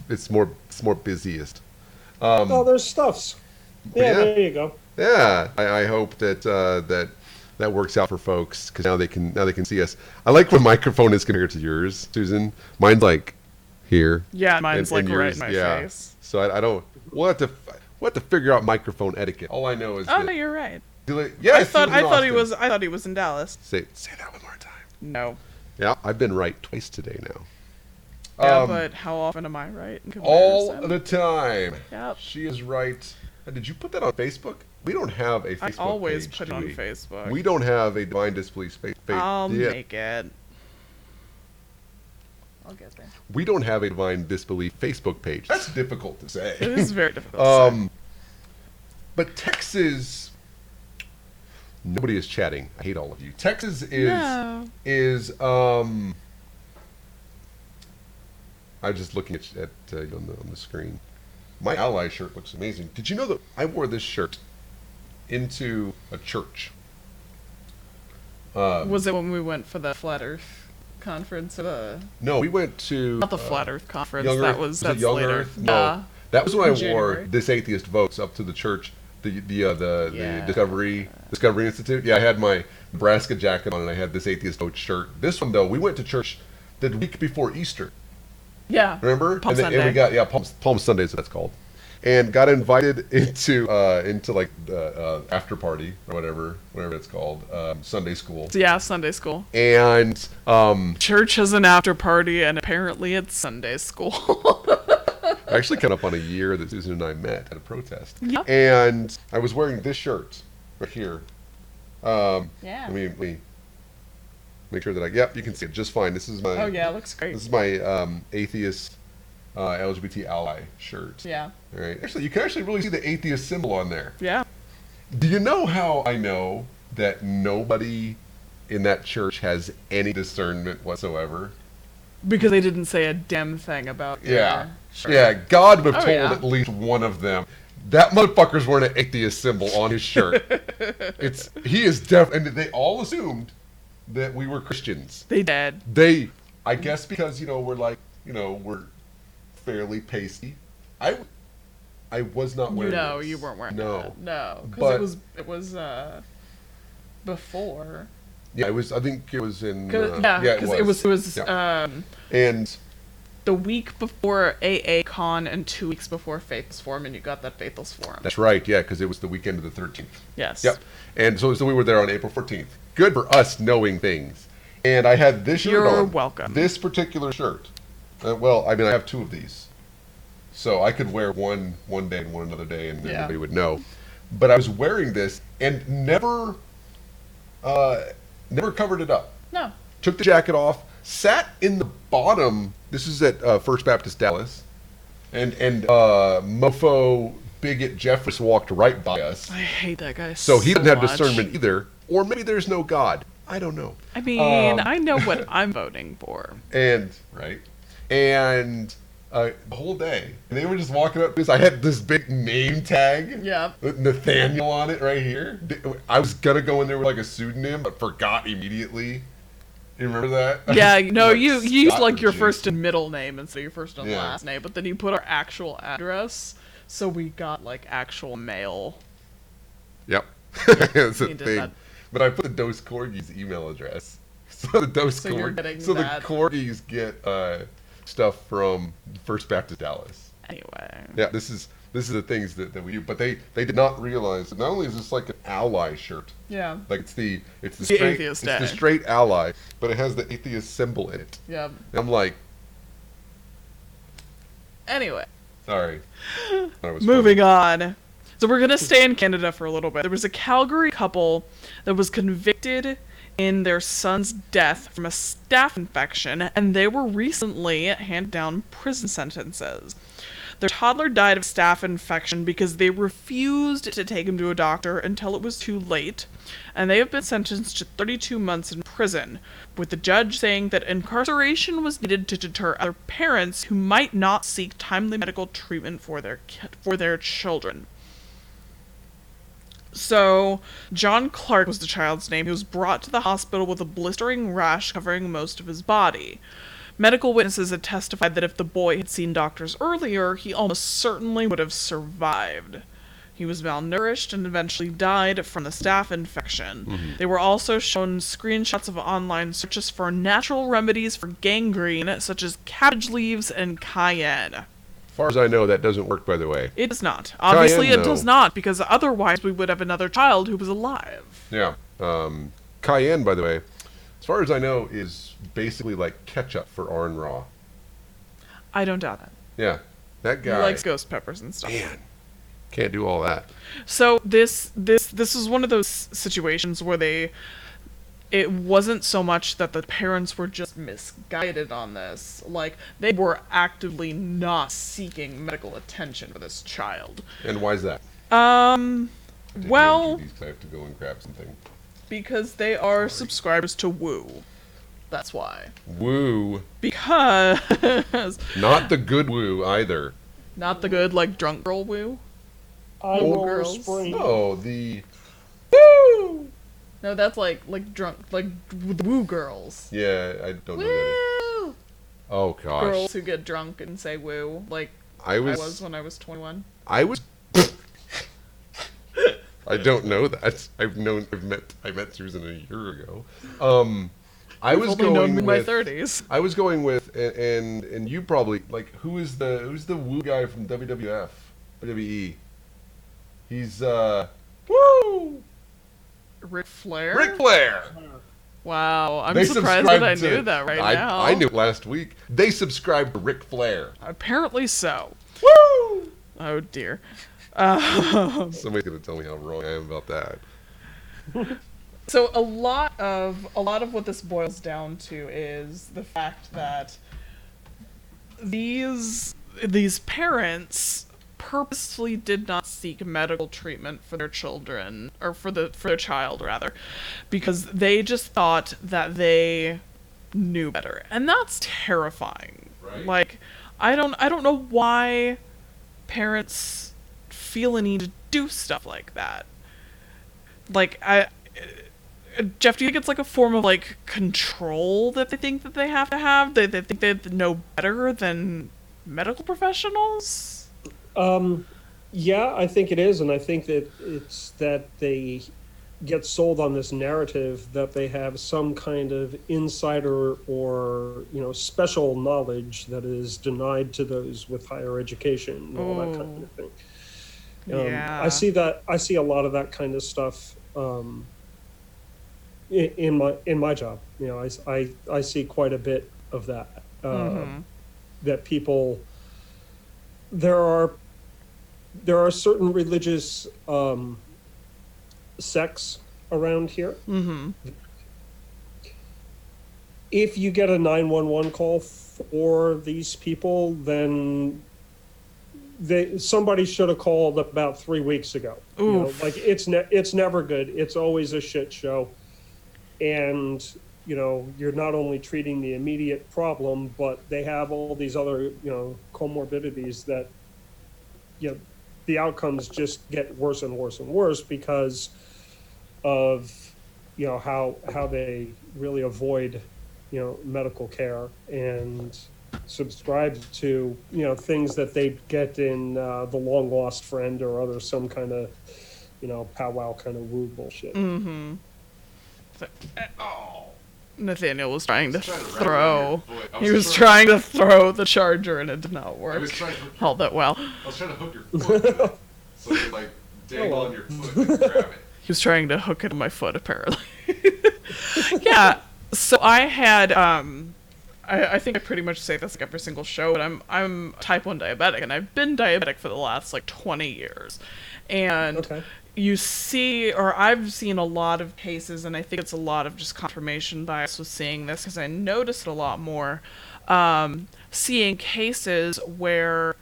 It's more busiest. There's stuffs. Yeah, there you go. Yeah, I hope that works out for folks because now they can see us. I like when microphone is compared to yours, Susan. Mine's like here. Yeah, mine's and right yours, in my face. So I don't. We'll have to figure out microphone etiquette. All I know is. Oh, no, you're right. Yes, I thought he Austin. was in Dallas. Say that one more time. No. Yeah, I've been right twice today now. Yeah, but how often am I right? In All comparison? the time. Yep. She is right. Did you put that on Facebook? We don't have a Facebook page. I always page, put it on G. Facebook. We don't have a Divine Disbelief page. I'll make it. I'll get there. We don't have a Divine Disbelief Facebook page. That's difficult to say. It is very difficult to say. But Texas, nobody is chatting. I hate all of you. Texas is I'm just looking at on the screen. My Ally shirt looks amazing. Did you know that I wore this shirt into a church? Was it when we went for the Flat Earth conference? No, we went to Not the Flat Earth conference. Young that's Earth? Young later. Earth? No, Yeah. that was when I wore January. This Atheist Votes up to the church, the Discovery Institute. Yeah, I had my Nebraska jacket on and I had This Atheist Votes shirt. This one though, we went to church the week before Easter. Yeah. Remember? Palm and Sunday. we got Palm Sunday is what that's called, and got invited into like the after party or whatever it's called, Sunday school. Yeah, Sunday school. And Church has an after party, and apparently it's Sunday school. I actually come up on a year that Susan and I met at a protest. Yeah. And I was wearing this shirt right here. Yeah. Let me make sure that yep, you can see it just fine. This is my. Oh yeah, it looks great. This is my atheist LGBT ally shirt. Yeah. All right. Actually, you can actually really see the atheist symbol on there. Yeah. Do you know how I know that nobody in that church has any discernment whatsoever? Because they didn't say a damn thing about Yeah. your shirt. Yeah, God would have Oh, told yeah. at least one of them. That motherfucker's wearing an atheist symbol on his shirt. He is and they all assumed that we were Christians. They did. I guess because, we're fairly pasty. I was not wearing No, this. you weren't wearing No. that. No, But- because it was before. Yeah, I think it was in... Because it was Yeah. And... the week before AA Con and 2 weeks before Faithless Forum, and you got that Faithless Forum. That's right, yeah, because it was the weekend of the 13th. Yes. Yep. And so we were there on April 14th. Good for us knowing things. And I had this shirt on. You're welcome. This particular shirt. I have two of these. So I could wear one day and one another day and everybody would know. But I was wearing this and never covered it up. No. Took the jacket off, sat in the bottom. This is at First Baptist Dallas. And mofo bigot Jeffress walked right by us. I hate that guy So he didn't have much. discernment either. Or maybe there's no God. I don't know. I mean, I know what I'm voting for. And the whole day, they were just walking up. I had this big name tag, Yeah. with Nathaniel on it right here. I was gonna go in there with like a pseudonym, but forgot immediately. You remember that? Yeah, no, Like, you used Scott like your or G. first and middle name instead of your first and Yeah. last name, but then you put our actual address, so we got like actual mail. Yep, that's we the did thing. that. But I put the Dos Corgis email address, so the Dos So you're getting so that. the Corgis get stuff from First Baptist Dallas. Anyway. Yeah, this is the things that we do, but they did not realize that not only is this like an ally shirt, Yeah. like it's the The atheist day. straight ally, but it has the atheist symbol in it. Yeah. And I'm like, Anyway. sorry. That was Moving on. So we're going to stay in Canada for a little bit. There was a Calgary couple that was convicted in their son's death from a staph infection, and they were recently handed down prison sentences. Their toddler died of staph infection because they refused to take him to a doctor until it was too late, and they have been sentenced to 32 months in prison, with the judge saying that incarceration was needed to deter other parents who might not seek timely medical treatment for their children. So, John Clark was the child's name. He was brought to the hospital with a blistering rash covering most of his body. Medical witnesses had testified that if the boy had seen doctors earlier, he almost certainly would have survived. He was malnourished and eventually died from the staph infection. Mm-hmm. They were also shown screenshots of online searches for natural remedies for gangrene, such as cabbage leaves and cayenne. far as I know, that doesn't work, by the way. It does not. Obviously, Cayenne, it does though. not, because otherwise we would have another child who was alive. Yeah. Cayenne, by the way, as far as I know, is basically like ketchup for Arn Raw. I don't doubt that. Yeah. That He guy. likes ghost peppers and stuff. Man. Can't do all that. So this is one of those situations where it wasn't so much that the parents were just misguided on this. Like, they were actively not seeking medical attention for this child. And why is that? Well, I have to go and grab something. because they are subscribers to Woo. That's why. Woo. Because Not the good woo either. not the good, like, drunk girl Woo. I Woo will girls. spring. No, the... Woo! No, that's like drunk, like the Woo girls. Yeah, I don't know that. Woo! Oh, gosh. Girls who get drunk and say woo, like I was... I was when I was 21. I was... I don't know that. I met Susan a year ago. I was Only known going me in with... my 30s. I was going with, and you probably, like, who's the woo guy from WWF? WWE? He's, woo! Ric Flair? Ric Flair! Wow, I'm They surprised that I subscribed knew to- that right now. I knew it last week. They subscribed to Ric Flair. Apparently so. Woo! Oh dear. Somebody's gonna tell me how wrong I am about that. So a lot of what this boils down to is the fact that these parents purposely did not seek medical treatment for their children, or for their child rather, because they just thought that they knew better, and that's terrifying. Right. Like, I don't know why parents feel a need to do stuff like that. Like, Jeff, do you think it's like a form of like control that they think that they have to have? They think they know better than medical professionals? Yeah, I think it is, and I think that it's that they get sold on this narrative that they have some kind of insider or special knowledge that is denied to those with higher education and all that kind of thing. Yeah. I see a lot of that kind of stuff in my job. I see quite a bit of that. That people, there are certain religious sects around here. Mm-hmm. If you get a 911 call for these people, then somebody should have called about 3 weeks ago. Like it's never good. It's always a shit show. And you're not only treating the immediate problem, but they have all these other comorbidities that the outcomes just get worse and worse and worse because of how they really avoid medical care and subscribe to things that they get in The Long Lost Friend or other some kind of powwow kind of woo bullshit. Mm-hmm. Nathaniel was trying to throw. He was trying to throw the charger and it did not work. All that well. I was trying to hook your foot, so you like dangle on your foot and grab it. He was trying to hook it on my foot, apparently. Yeah. So I had, I think I pretty much say this like every single show, but I'm type 1 diabetic, and I've been diabetic for the last like 20 years. And you see, or I've seen a lot of cases, and I think it's a lot of just confirmation bias with seeing this, because I noticed a lot more, seeing cases where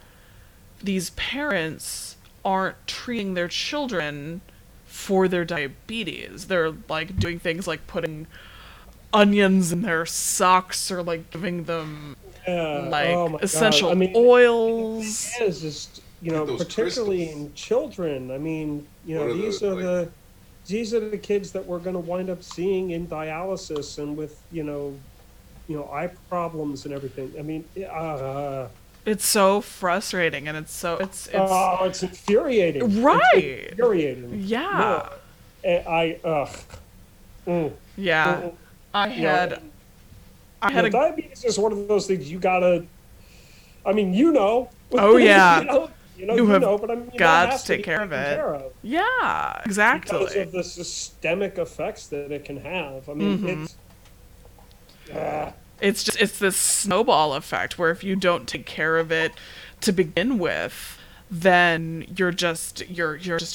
these parents aren't treating their children for their diabetes. They're like doing things like putting onions in their socks, or like giving them essential oils. The thing is particularly crystals. in children. I mean, these are the kids that we're going to wind up seeing in dialysis and with eye problems and everything. I mean, it's so frustrating, and it's infuriating. Right. It's infuriating. Yeah. No, I had a diabetes is one of those things you gotta. I mean, you know. Oh, yeah. You know, but I mean, got that has to take care of taken it. care of Yeah, exactly. because of the systemic effects that it can have. I mean, It's this snowball effect where if you don't take care of it to begin with, then you're just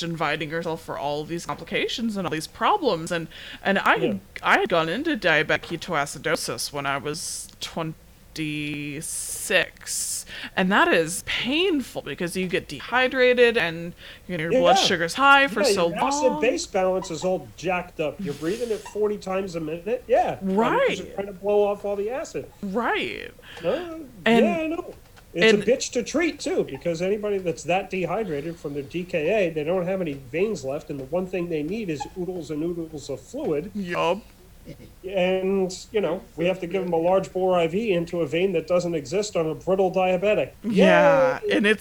inviting yourself for all of these complications and all these problems. And I had gone into diabetic ketoacidosis when I was 26, and that is painful because you get dehydrated and your blood sugar's high for so your long. acid base balance is all jacked up. You're breathing it 40 times a minute. Yeah, right. You're trying to blow off all the acid. Right. No, And, yeah, I know. It's a bitch to treat too, because anybody that's that dehydrated from their DKA, they don't have any veins left, and the one thing they need is oodles and oodles of fluid. Yup. And, we have to give them a large bore IV into a vein that doesn't exist on a brittle diabetic. Yeah, Yay! and it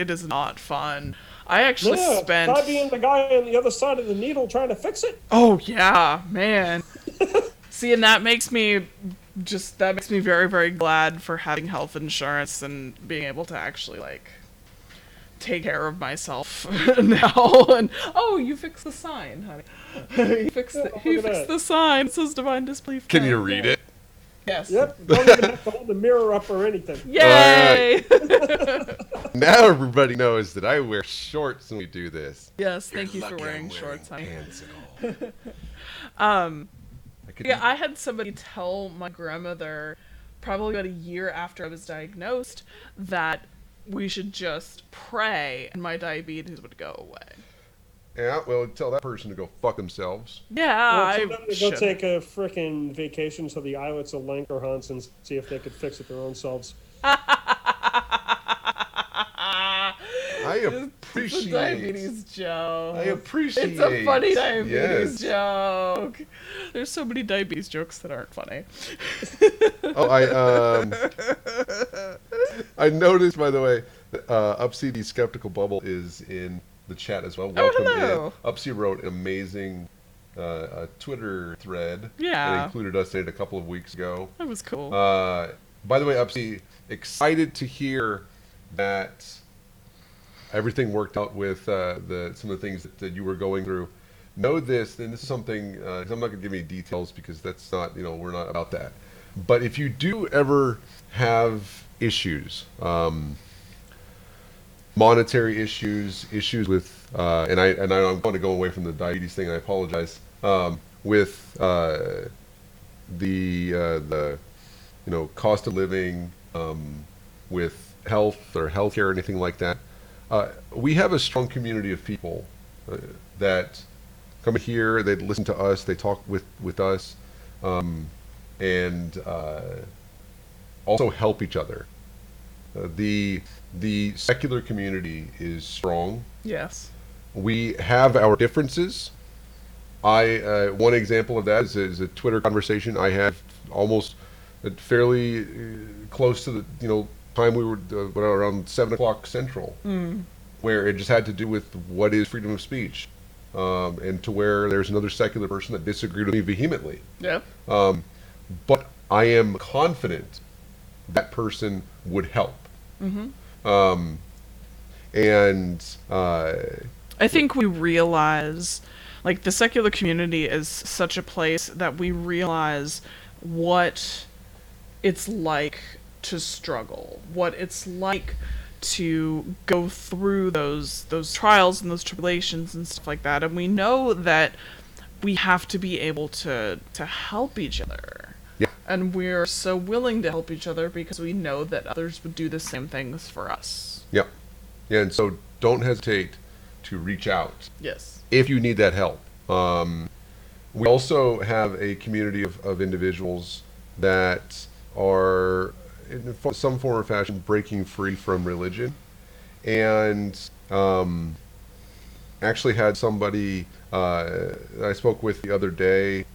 is not fun. I actually spent... Try being the guy on the other side of the needle trying to fix it. Oh, yeah, man. See, and that makes me very, very glad for having health insurance and being able to actually, take care of myself now. And, you fixed the sign, honey. You fixed the sign. It says Divine Disbelief. Can you read it? Yes. Yep, don't even have to hold the mirror up or anything. Yay! Now everybody knows that I wear shorts when we do this. Yes, thank you for wearing shorts, honey. Pants at all. I had somebody tell my grandmother probably about a year after I was diagnosed that we should just pray and my diabetes would go away. Yeah, well, tell that person to go fuck themselves. Yeah, Well, go take a frickin' vacation to the islets of Lankerhans and see if they could fix it their own selves. I appreciate it's a diabetes joke. I appreciate It's a funny diabetes joke. There's so many diabetes jokes that aren't funny. I noticed, by the way, Upsy the Skeptical Bubble is in the chat as well. Welcome hello. in. Upsy wrote an amazing Twitter thread. Yeah. It included us in it a couple of weeks ago. That was cool. By the way, Upsy, excited to hear that everything worked out with some of the things that you were going through. Know this, and this is something, 'cause I'm not going to give any details because that's not, we're not about that. But if you do ever have issues, monetary issues with, and I'm going to go away from the diabetes thing, I apologize, with the cost of living, with health or healthcare or anything like that, we have a strong community of people that come here, they listen to us, they talk with us, and also help each other. The secular community is strong. Yes. We have our differences. One example of that is a Twitter conversation I had almost fairly close to the time we were around 7 o'clock Central, where it just had to do with what is freedom of speech, and to where there's another secular person that disagreed with me vehemently. Yeah. But I am confident that person would help. And I think we realize, the secular community is such a place that we realize what it's like to struggle, what it's like to go through those trials and those tribulations and stuff like that, and we know that we have to be able to help each other. Yeah. And we're so willing to help each other because we know that others would do the same things for us. Yep. Yeah, and so don't hesitate to reach out. Yes. If you need that help. We also have a community of individuals that are, in some form or fashion, breaking free from religion. And actually had somebody I spoke with the other day.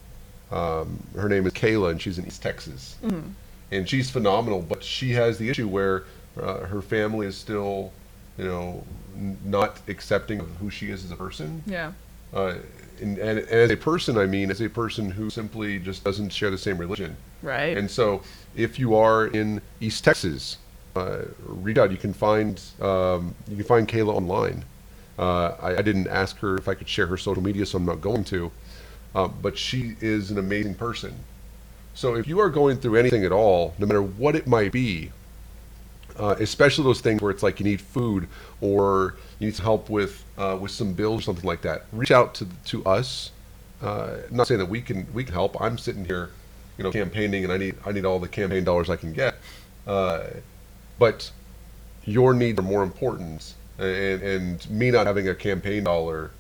Her name is Kayla, and she's in East Texas. Mm-hmm. And she's phenomenal, but she has the issue where her family is still, not accepting of who she is as a person. Yeah. And as a person, I mean, as a person who simply just doesn't share the same religion. Right. And so if you are in East Texas, reach out. You can find Kayla online. I didn't ask her if I could share her social media, so I'm not going to. But she is an amazing person. So if you are going through anything at all, no matter what it might be, especially those things where it's like you need food or you need some help with some bills or something like that, reach out to us. I'm not saying that we can help. I'm sitting here, campaigning, and I need all the campaign dollars I can get. But your needs are more important, and me not having a campaign dollar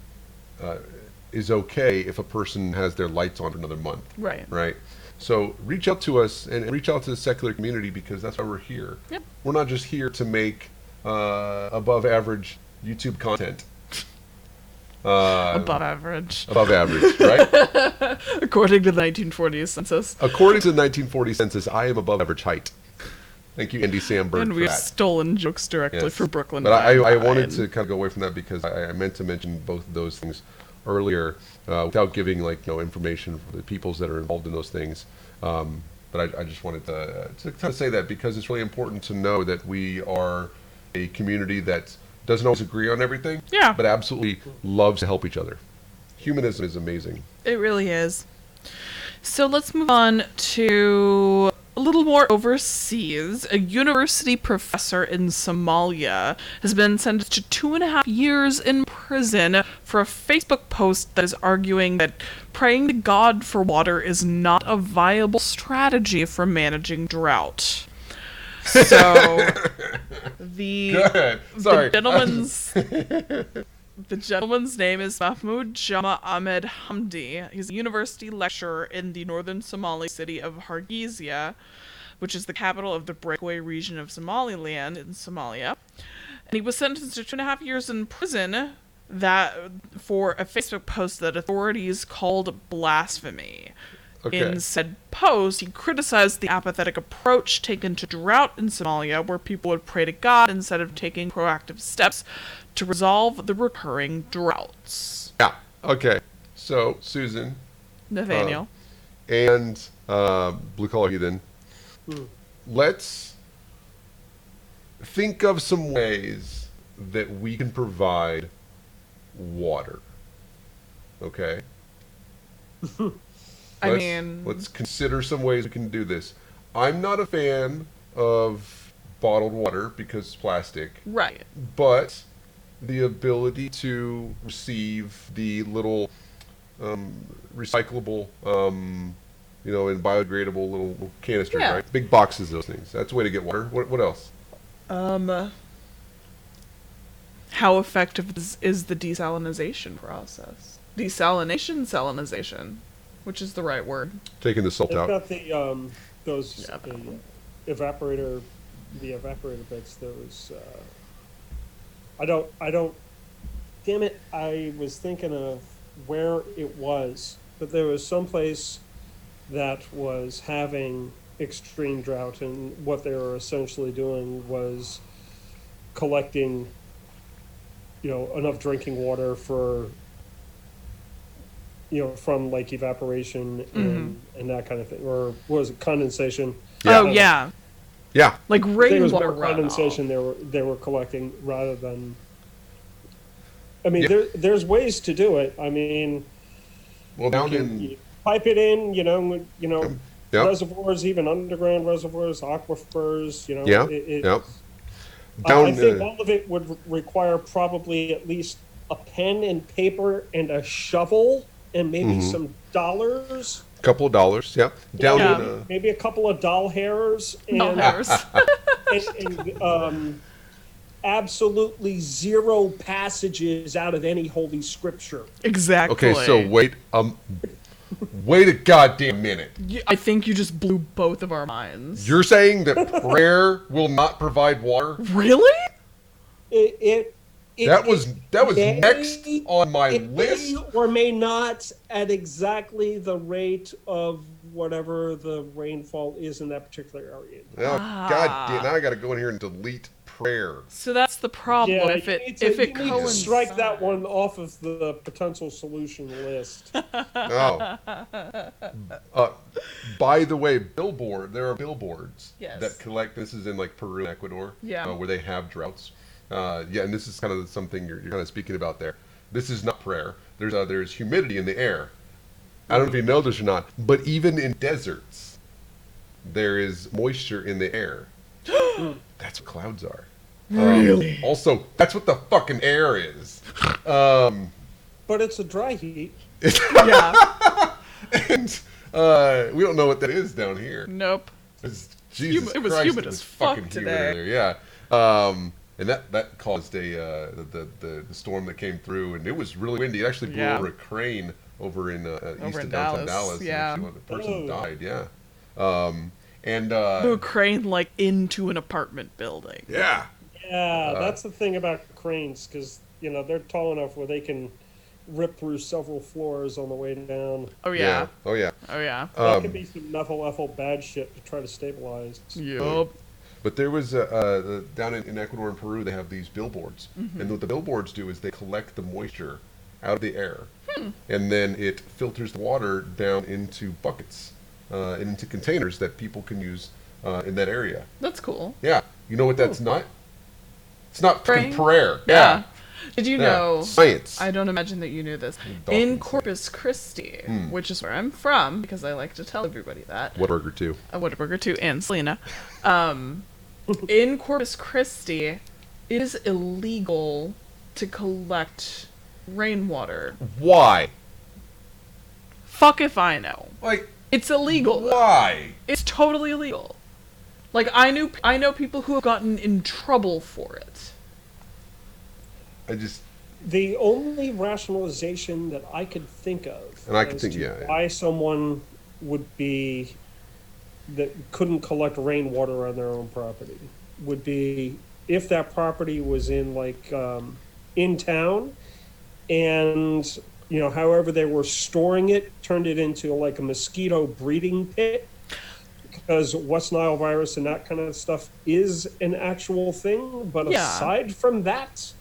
is okay if a person has their lights on for another month. Right. Right. So reach out to us and reach out to the secular community, because that's why we're here. Yep. We're not just here to make above average YouTube content. Above average. Above average, right? According to the 1940 census. According to the 1940 census, I am above average height. Thank you, Andy Samberg, And for we've that. stolen jokes directly from Brooklyn. But I Nine-Nine. wanted to kind of go away from that because I meant to mention both of those things earlier without giving information for the peoples that are involved in those things. But I just wanted to kind of say that because it's really important to know that we are a community that doesn't always agree on everything, Yeah. but absolutely loves to help each other. Humanism is amazing. It really is. So let's move on to a little more overseas. A university professor in Somalia has been sentenced to 2.5 years in prison for a Facebook post that is arguing that praying to God for water is not a viable strategy for managing drought. So the Go ahead. Sorry. The gentleman's name is Mahmoud Jama Ahmed Hamdi. He's a university lecturer in the northern Somali city of Hargeisa, which is the capital of the breakaway region of Somaliland in Somalia. And he was sentenced to 2.5 years in prison for a Facebook post that authorities called blasphemy. Okay. In said post, he criticized the apathetic approach taken to drought in Somalia, where people would pray to God instead of taking proactive steps to resolve the recurring droughts. Yeah. Okay. So, Susan. Nathaniel. And Blue Collar Heathen. Let's think of some ways that we can provide water. Okay? Let's consider some ways we can do this. I'm not a fan of bottled water because it's plastic. Right. But the ability to receive the little recyclable, and biodegradable little canisters, Yeah. right? Big boxes, those things. That's a way to get water. What else? How effective is the desalination process? Salinization, which is the right word. Taking the salt They've out. got the evaporator bits. Those I don't. Damn it! I was thinking of where it was, but there was some place that was having extreme drought, and what they were essentially doing was collecting, enough drinking water for, from like evaporation and that kind of thing, or what was it, condensation? Yeah. Oh yeah. Yeah. Like I think it was rainwater more condensation they were collecting rather than. I mean, there's ways to do it. I mean, well, you pipe it in, reservoirs, even underground reservoirs, aquifers, I think all of it would require probably at least a pen and paper and a shovel and maybe some dollars. A couple of dollars, yeah. Maybe a couple of doll hairs. And, and absolutely zero passages out of any holy scripture. Exactly. Okay, so wait a goddamn minute. I think you just blew both of our minds. You're saying that prayer will not provide water? Really? That was next on my list. May or may not at exactly the rate of whatever the rainfall is in that particular area. Oh, God damn, now I got to go in here and delete prayer. So that's that's the problem. Yeah, if you it need to, if it you need to coincides. strike that one off of the potential solution list. Oh. By the way, there are billboards Yes. that collect, this is in like Peru and Ecuador, Yeah. where they have droughts. Yeah, and this is kind of something you're kind of speaking about there. This is not prayer. There's humidity in the air. I don't know if you know this or not, but even in deserts, there is moisture in the air. That's what clouds are. Really? Also, that's what the fucking air is. But it's a dry heat. Yeah. And we don't know what that is down here. Nope. Jesus It was Christ, humid it as was fuck fucking today. humid earlier, yeah. And that caused the storm that came through, and it was really windy. It actually blew Yeah. over a crane over in east in of downtown Dallas, Dallas. yeah. And actually, the person Oh. died. Yeah. And Blew a crane like into an apartment building. yeah. Yeah, that's the thing about cranes, because they're tall enough where they can rip through several floors on the way down. Oh yeah. Oh yeah. Oh yeah. That could be some methyl bad shit to try to stabilize. Yup. But there was down in Ecuador and Peru, they have these billboards, and what the billboards do is they collect the moisture out of the air, and then it filters the water down into buckets, into containers that people can use in that area. That's cool. Yeah, you know what that's not? It's not fucking Praying? prayer. Yeah. Did you Yeah. know? Science. I don't imagine that you knew this. Dolphins. In Corpus Christi, which is where I'm from, because I like to tell everybody that. Whataburger too. Whataburger too, and Selena. In Corpus Christi, it is illegal to collect rainwater. Why? Fuck if I know. Like, It's illegal. why? It's totally illegal. Like I know people who have gotten in trouble for it. The only rationalization that I could think of And I could as think, to yeah. why someone would be that couldn't collect rainwater on their own property would be if that property was in in town, and however they were storing it turned it into like a mosquito breeding pit, because West Nile virus and that kind of stuff is an actual thing. But Yeah. aside from that,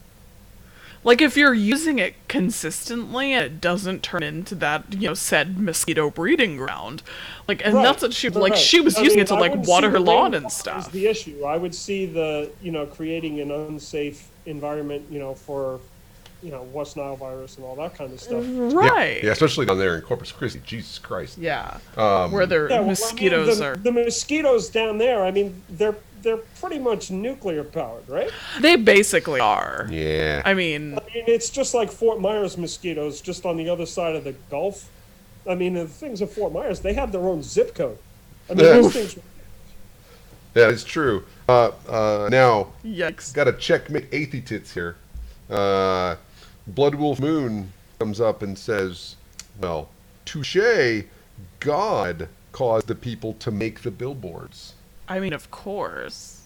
Like if you're using it consistently and it doesn't turn into that, said mosquito breeding ground. Like, and that's what she right. she was using it to I like wouldn't water see her the lawn rainwater and as stuff. the issue. I would see the creating an unsafe environment for West Nile virus and all that kind of stuff. Right. Yeah, especially down there in Corpus Christi. Jesus Christ. Yeah. Where their Yeah, well, mosquitoes the, are. the mosquitoes down there. I mean, they're pretty much nuclear powered, right? They basically are. Yeah. I mean, It's just like Fort Myers mosquitoes, just on the other side of the Gulf. I mean, the things at Fort Myers, they have their own zip code. I mean, those things. Yeah, it's true. Now, yikes. got a checkmate Athey tits here. Blood Wolf Moon comes up and says, well, touche, God caused the people to make the billboards. I mean, of course.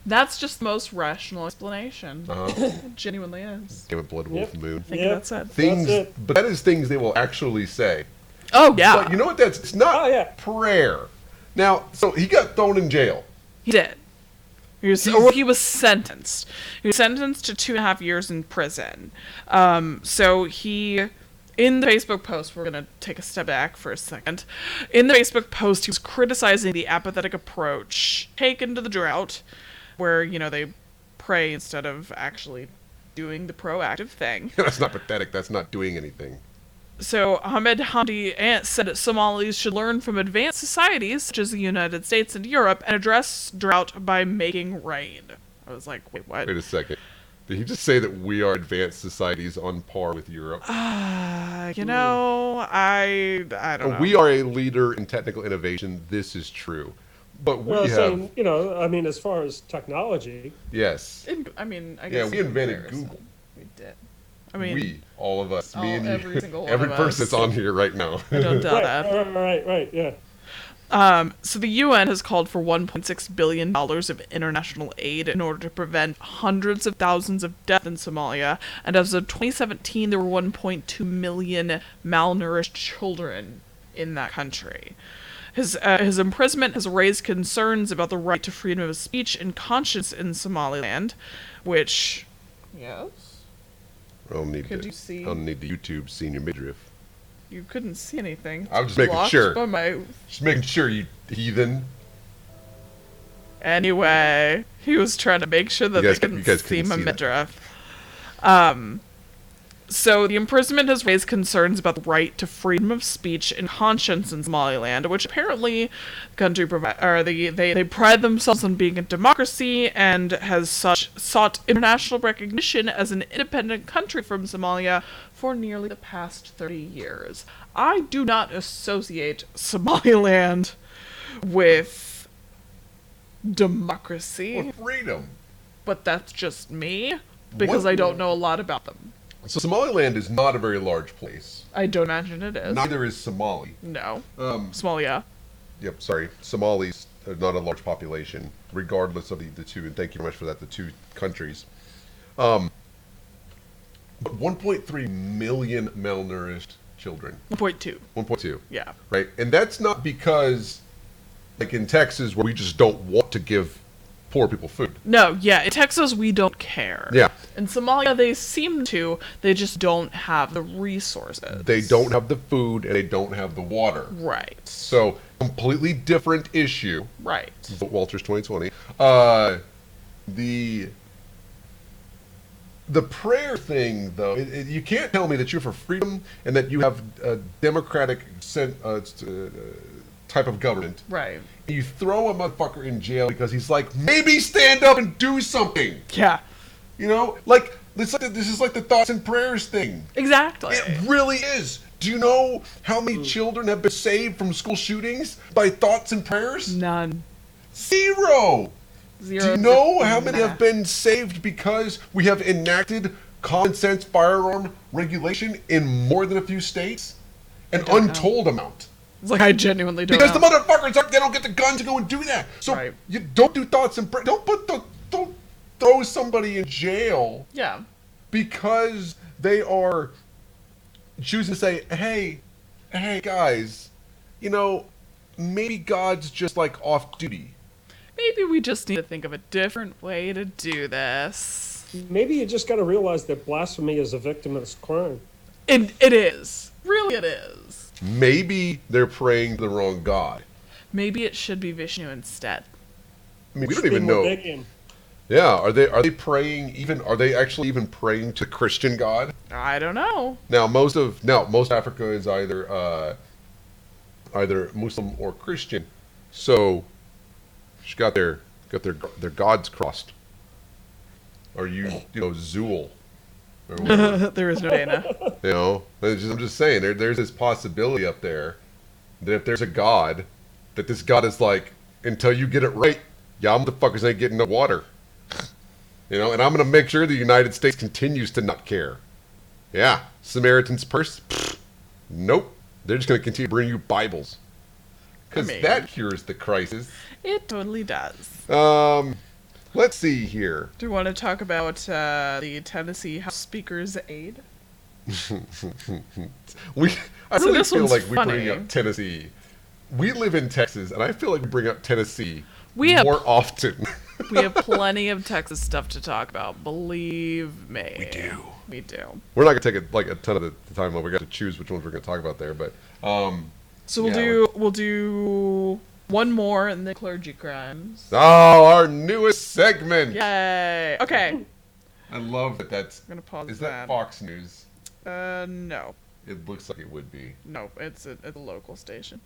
That's just the most rational explanation. It genuinely is. Damn it, Blood Wolf Yep. Moon. Think Yep. that's it. Things, That's it. but that is things they will actually say. Oh, yeah. But you know what? It's not Oh, yeah. prayer. Now, so he got thrown in jail. He did. He was sentenced. He was sentenced to 2.5 years in prison. So he, in the Facebook post, we're going to take a step back for a second. In the Facebook post, he was criticizing the apathetic approach taken to the drought, where, they pray instead of actually doing the proactive thing. That's not pathetic. That's not doing anything. So Ahmed Hamdi Ant said that Somalis should learn from advanced societies such as the United States and Europe and address drought by making rain. I was like, wait, what? Wait a second. Did he just say that we are advanced societies on par with Europe? I don't know. We are a leader in technical innovation. This is true. But we have... saying, as far as technology, Yes. I guess Yeah, we in invented comparison, Google. We did. I mean, We, all of us, me and you, every single one every of person us. that's on here right now. I don't doubt that. right, yeah. So the UN has called for $1.6 billion of international aid in order to prevent hundreds of thousands of deaths in Somalia. And as of 2017, there were 1.2 million malnourished children in that country. His imprisonment has raised concerns about the right to freedom of speech and conscience in Somaliland, which, yes, I'll need could to, you see? I'll need the YouTube senior midriff. You couldn't see anything. I was just making Blocked sure. by my... Just making sure, you heathen. Anyway, he was trying to make sure that You guys they couldn't couldn't see my see that. midriff. So the imprisonment has raised concerns about the right to freedom of speech and conscience in Somaliland, which apparently the country they pride themselves on being a democracy and has sought international recognition as an independent country from Somalia for nearly the past 30 years. I do not associate Somaliland with democracy, Or freedom. but that's just me because I don't know a lot about them. So Somaliland is not a very large place. I don't imagine it is. Neither is Somali. No. Somalia. Yep, sorry. Somalis are not a large population, regardless of the two, and thank you very much for that, the two countries. But 1.3 million malnourished children. 1.2. 1.2. Yeah. Right? And that's not because, like in Texas, where we just don't want to give poor people food. No, yeah. In Texas, we don't care. Yeah. In Somalia, they seem to. They just don't have the resources. They don't have the food and they don't have the water. Right. So, completely different issue. Right. Walters 2020. The prayer thing, though, you can't tell me that you're for freedom and that you have a democratic type of government. Right. You throw a motherfucker in jail because he's like, maybe stand up and do something. Yeah. You know, like this is like the thoughts and prayers thing. Exactly. It really is. Do you know how many children have been saved from school shootings by thoughts and prayers? None. Zero. Zero. Do you know how many have been saved because we have enacted common sense firearm regulation in more than a few states? An untold amount. It's like I genuinely don't Because know. the motherfuckers, they don't get the gun to go and do that. So Right. you don't do thoughts and prayers. Don't throw somebody in jail Yeah. because they are choosing to say, hey guys, you know, maybe God's just like off duty. Maybe we just need to think of a different way to do this. Maybe you just got to realize that blasphemy is a victimless crime. It is. Really it is. Maybe they're praying to the wrong God. Maybe it should be Vishnu instead. I mean, we don't Be even more know. digging. Yeah, are they praying even? Are they actually even praying to Christian God? I don't know. Now, most Africa is either Muslim or Christian, so she's got their gods crossed. Or Zool, or whatever. There is no Dana. You know, I'm just saying there's this possibility up there that if there's a God, that this God is like, until you get it right, y'all motherfuckers ain't getting no water. You know, and I'm going to make sure the United States continues to not care. Yeah, Samaritan's Purse? Pfft, nope. They're just going to continue to bring you Bibles. Because that cures the crisis. It totally does. Let's see here. Do you want to talk about the Tennessee House Speaker's aide? I really this feel one's like we funny. bring up Tennessee. We live in Texas, and I feel like we bring up Tennessee We more often. We have plenty of Texas stuff to talk about. Believe me. We do. We do. We're not gonna take a ton of the time. We got to choose which ones we're gonna talk about there, but So we'll do one more and then clergy crimes. oh, our newest segment. Yay! Okay. I love that. I'm gonna pause Is that. that Fox News? No. It looks like it would be. No, it's a local station.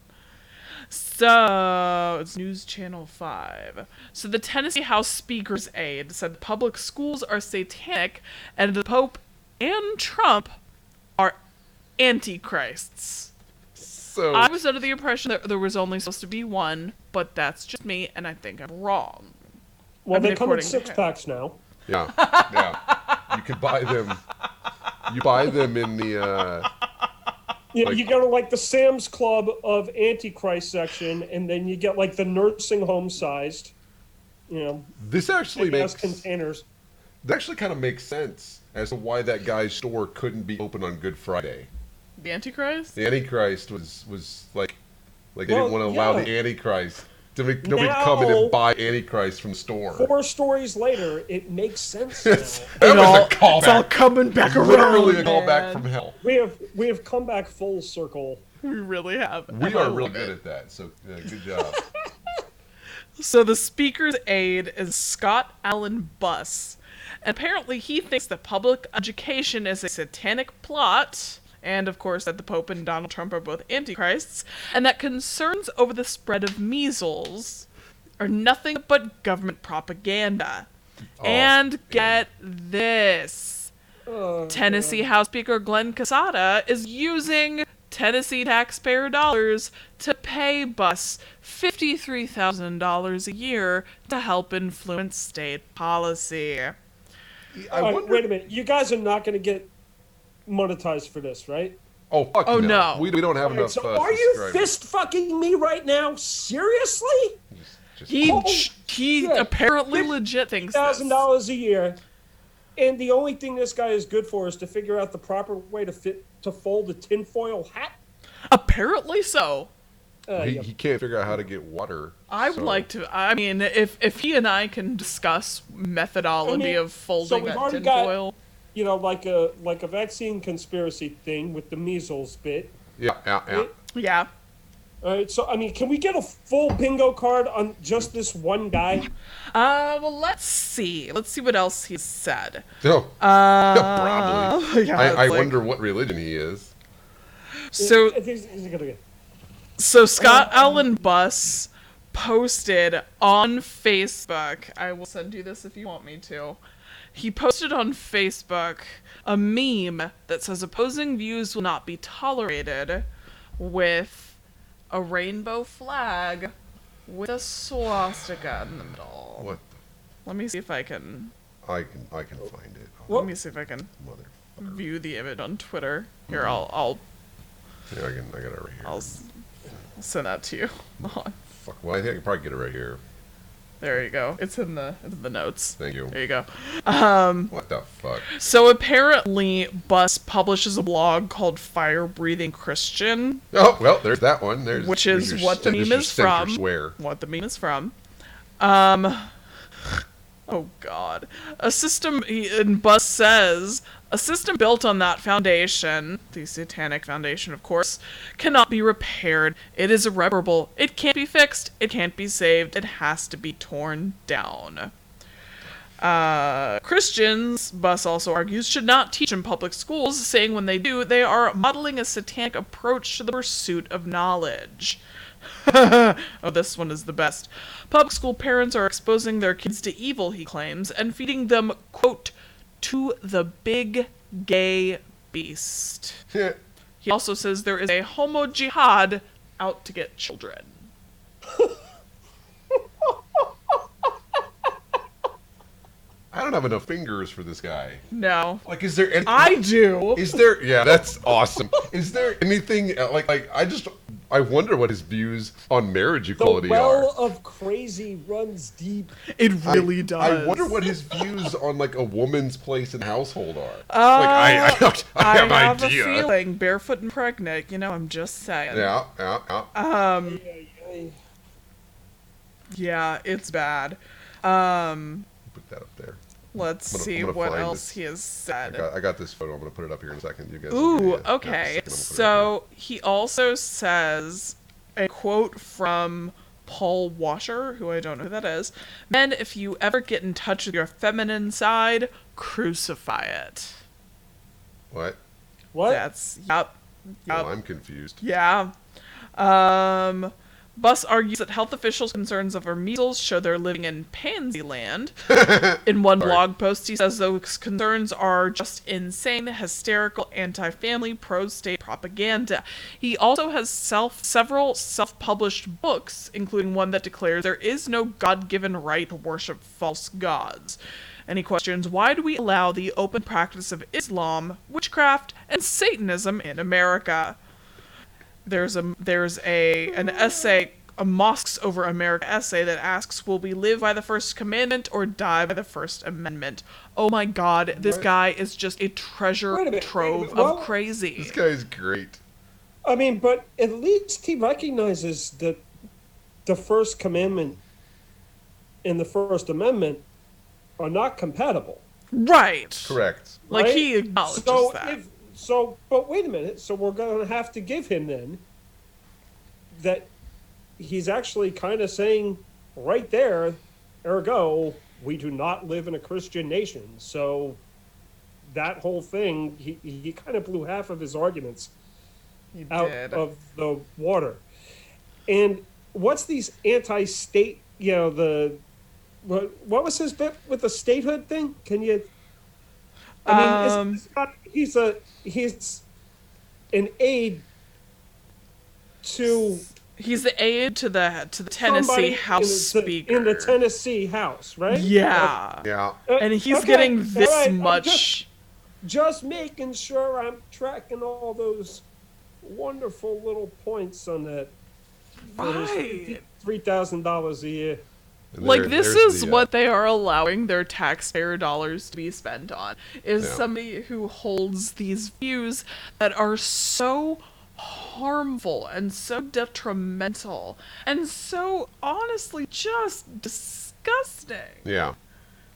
So, it's News Channel 5. So, the Tennessee House Speaker's aide said public schools are satanic and the Pope and Trump are antichrists. So I was under the impression that there was only supposed to be one, but that's just me, and I think I'm wrong. Well, I mean, they come in according to him. 6-packs now. yeah, you could buy them. You buy them in the. You go to like the Sam's Club of Antichrist section, and then you get like the nursing home sized, This actually gas makes containers. that actually kind of makes sense as to why that guy's store couldn't be open on Good Friday. The Antichrist? The Antichrist was like Like they didn't want to allow the Antichrist to make nobody Now, come in and buy Antichrist from the store. 4 stories later, it makes sense now. That was a callback. It's all coming back around. Literally a callback from hell. We have come back full circle. We really have. We are really good at that. So good job. So the speaker's aide is Scott Allen Buss. And apparently he thinks that public education is a satanic plot, and of course that the Pope and Donald Trump are both antichrists, and that concerns over the spread of measles are nothing but government propaganda. And get this. Tennessee House Speaker Glenn Casada is using Tennessee taxpayer dollars to pay Buss $53,000 a year to help influence state policy. Wait a minute. You guys are not going to get monetized for this, right? Oh, fuck Oh, no. no. We don't have enough So are you subscribers. fist fucking me right now? Seriously? He apparently legit thinks this. $1,000 a year, and the only thing this guy is good for is to figure out the proper way to fold a tinfoil hat. Apparently so. He can't figure out how to get water. I would like to. I mean, if he and I can discuss methodology of folding that tinfoil. You know, like a vaccine conspiracy thing with the measles bit. Yeah. All right, so I mean, can we get a full bingo card on just this one guy? Well, let's see. Let's see what else he said. No. Probably. Yeah, I wonder what religion he is. So Scott Allen Buss posted on Facebook. I will send you this if you want me to. He posted on Facebook a meme that says opposing views will not be tolerated, with a rainbow flag with a swastika in the middle. What? Let me see if I can. I can find it. Let me see if I can view the image on Twitter. Here, I'll. Yeah, I got it right here. I'll send that to you. Fuck. Well, I think I can probably get it right here. There you go. It's in the notes. Thank you. There you go. What the fuck? So apparently, Buss publishes a blog called Fire Breathing Christian. Oh well, there's that one. Which is what the meme is from. What the meme is from. Oh God. And Buss says, a system built on that foundation, the satanic foundation of course, cannot be repaired. It is irreparable. It can't be fixed. It can't be saved. It has to be torn down. Christians, Buss also argues, should not teach in public schools, saying when they do, they are modeling a satanic approach to the pursuit of knowledge. Oh, this one is the best. Public school parents are exposing their kids to evil, he claims, and feeding them, quote, to the big gay beast. He also says there is a homo jihad out to get children. I don't have enough fingers for this guy. No. Like, is there any... I do. Is there... Yeah, that's awesome. Is there anything... I wonder what his views on marriage equality The well are. of crazy runs deep. It really does. I wonder what his views on, like, a woman's place in the household are. I have an have idea. a feeling, barefoot and pregnant, I'm just saying. Yeah. Yeah, it's bad. Put that up there. Let's see what else he has said. I got this photo. I'm going to put it up here in a second. You guys. Ooh, okay. So he also says a quote from Paul Washer, who I don't know who that is. Men, if you ever get in touch with your feminine side, crucify it. What? That's, yep. Well, I'm confused. Yeah. Buss argues that health officials' concerns over measles show they're living in pansy land. In one blog post, he says those concerns are just insane, hysterical, anti-family, pro-state propaganda. He also has several self-published books, including one that declares there is no God-given right to worship false gods. And he questions, why do we allow the open practice of Islam, witchcraft, and Satanism in America? There's an essay, a Mosques Over America essay that asks, will we live by the First Commandment or die by the First Amendment? Oh my God, this guy is just a treasure trove of crazy. This guy's great. I mean, but at least he recognizes that the First Commandment and the First Amendment are not compatible. Right. Correct. Like, Right? he acknowledges that. But wait a minute. So we're going to have to give him then that he's actually kind of saying right there, ergo, we do not live in a Christian nation. So that whole thing, he kind of blew half of his arguments He out did. of the water. And what's these anti-state, what was his bit with the statehood thing? Can you, I mean, it's not, he's an aide to He's the aide to the Tennessee somebody House Speaker. in the Tennessee House, right? Yeah. Yeah. And he's Okay, getting this all right, I'm much. just making sure I'm tracking all those wonderful little points on that. For his Right. $3,000 a year. And Like, this there's is the, what they are allowing their taxpayer dollars to be spent on, is Yeah. somebody who holds these views that are so harmful and so detrimental and so honestly just disgusting. Yeah.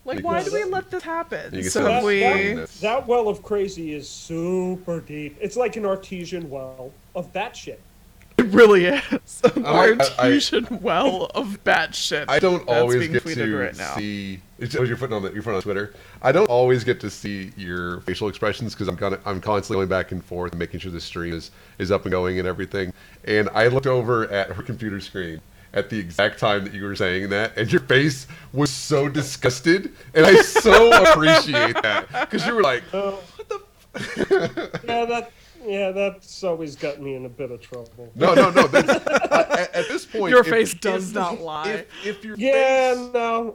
Like, why do we Because- let this happen? You can So say have that's we... fine. That well of crazy is super deep. It's like an artesian well of batshit. It really is. An I- artesian well of batshit. I don't that's always being get tweeted to right now. see. You're putting on Twitter. I don't always get to see your facial expressions because I'm constantly going back and forth and making sure the stream is up and going and everything. And I looked over at her computer screen at the exact time that you were saying that, and your face was so disgusted, and I so appreciate that because you were like, "What the?" That's always got me in a bit of trouble. No. At this point, Your face does not lie. If your Yeah, face, no,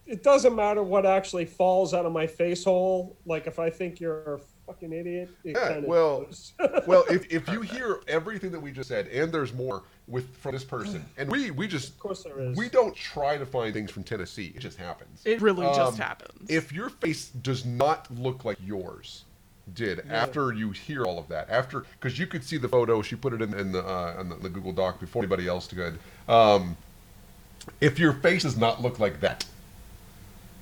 it doesn't matter what actually falls out of my face hole. Like, if I think you're a fucking idiot, it Yeah, kind of well, does. well, if you hear everything that we just said, and there's more from this person, and we just, Of course there is. we don't try to find things from Tennessee. It just happens. It really just happens. If your face does not look like yours did after you hear all of that, because you could see the photo, she put it in the Google Doc before anybody else could. If your face does not look like that,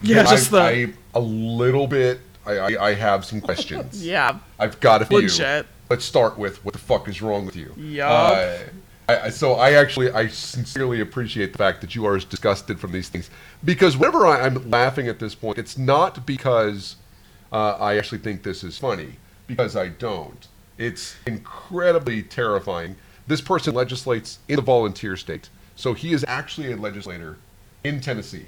Yeah, then just I a little bit. I have some questions. Yeah. I've got a few. Legit. Let's start with what the fuck is wrong with you? Yup. I sincerely appreciate the fact that you are as disgusted from these things, because whenever I'm laughing at this point, it's not because I actually think this is funny, because I don't. It's incredibly terrifying. This person legislates in the volunteer state, so he is actually a legislator in Tennessee,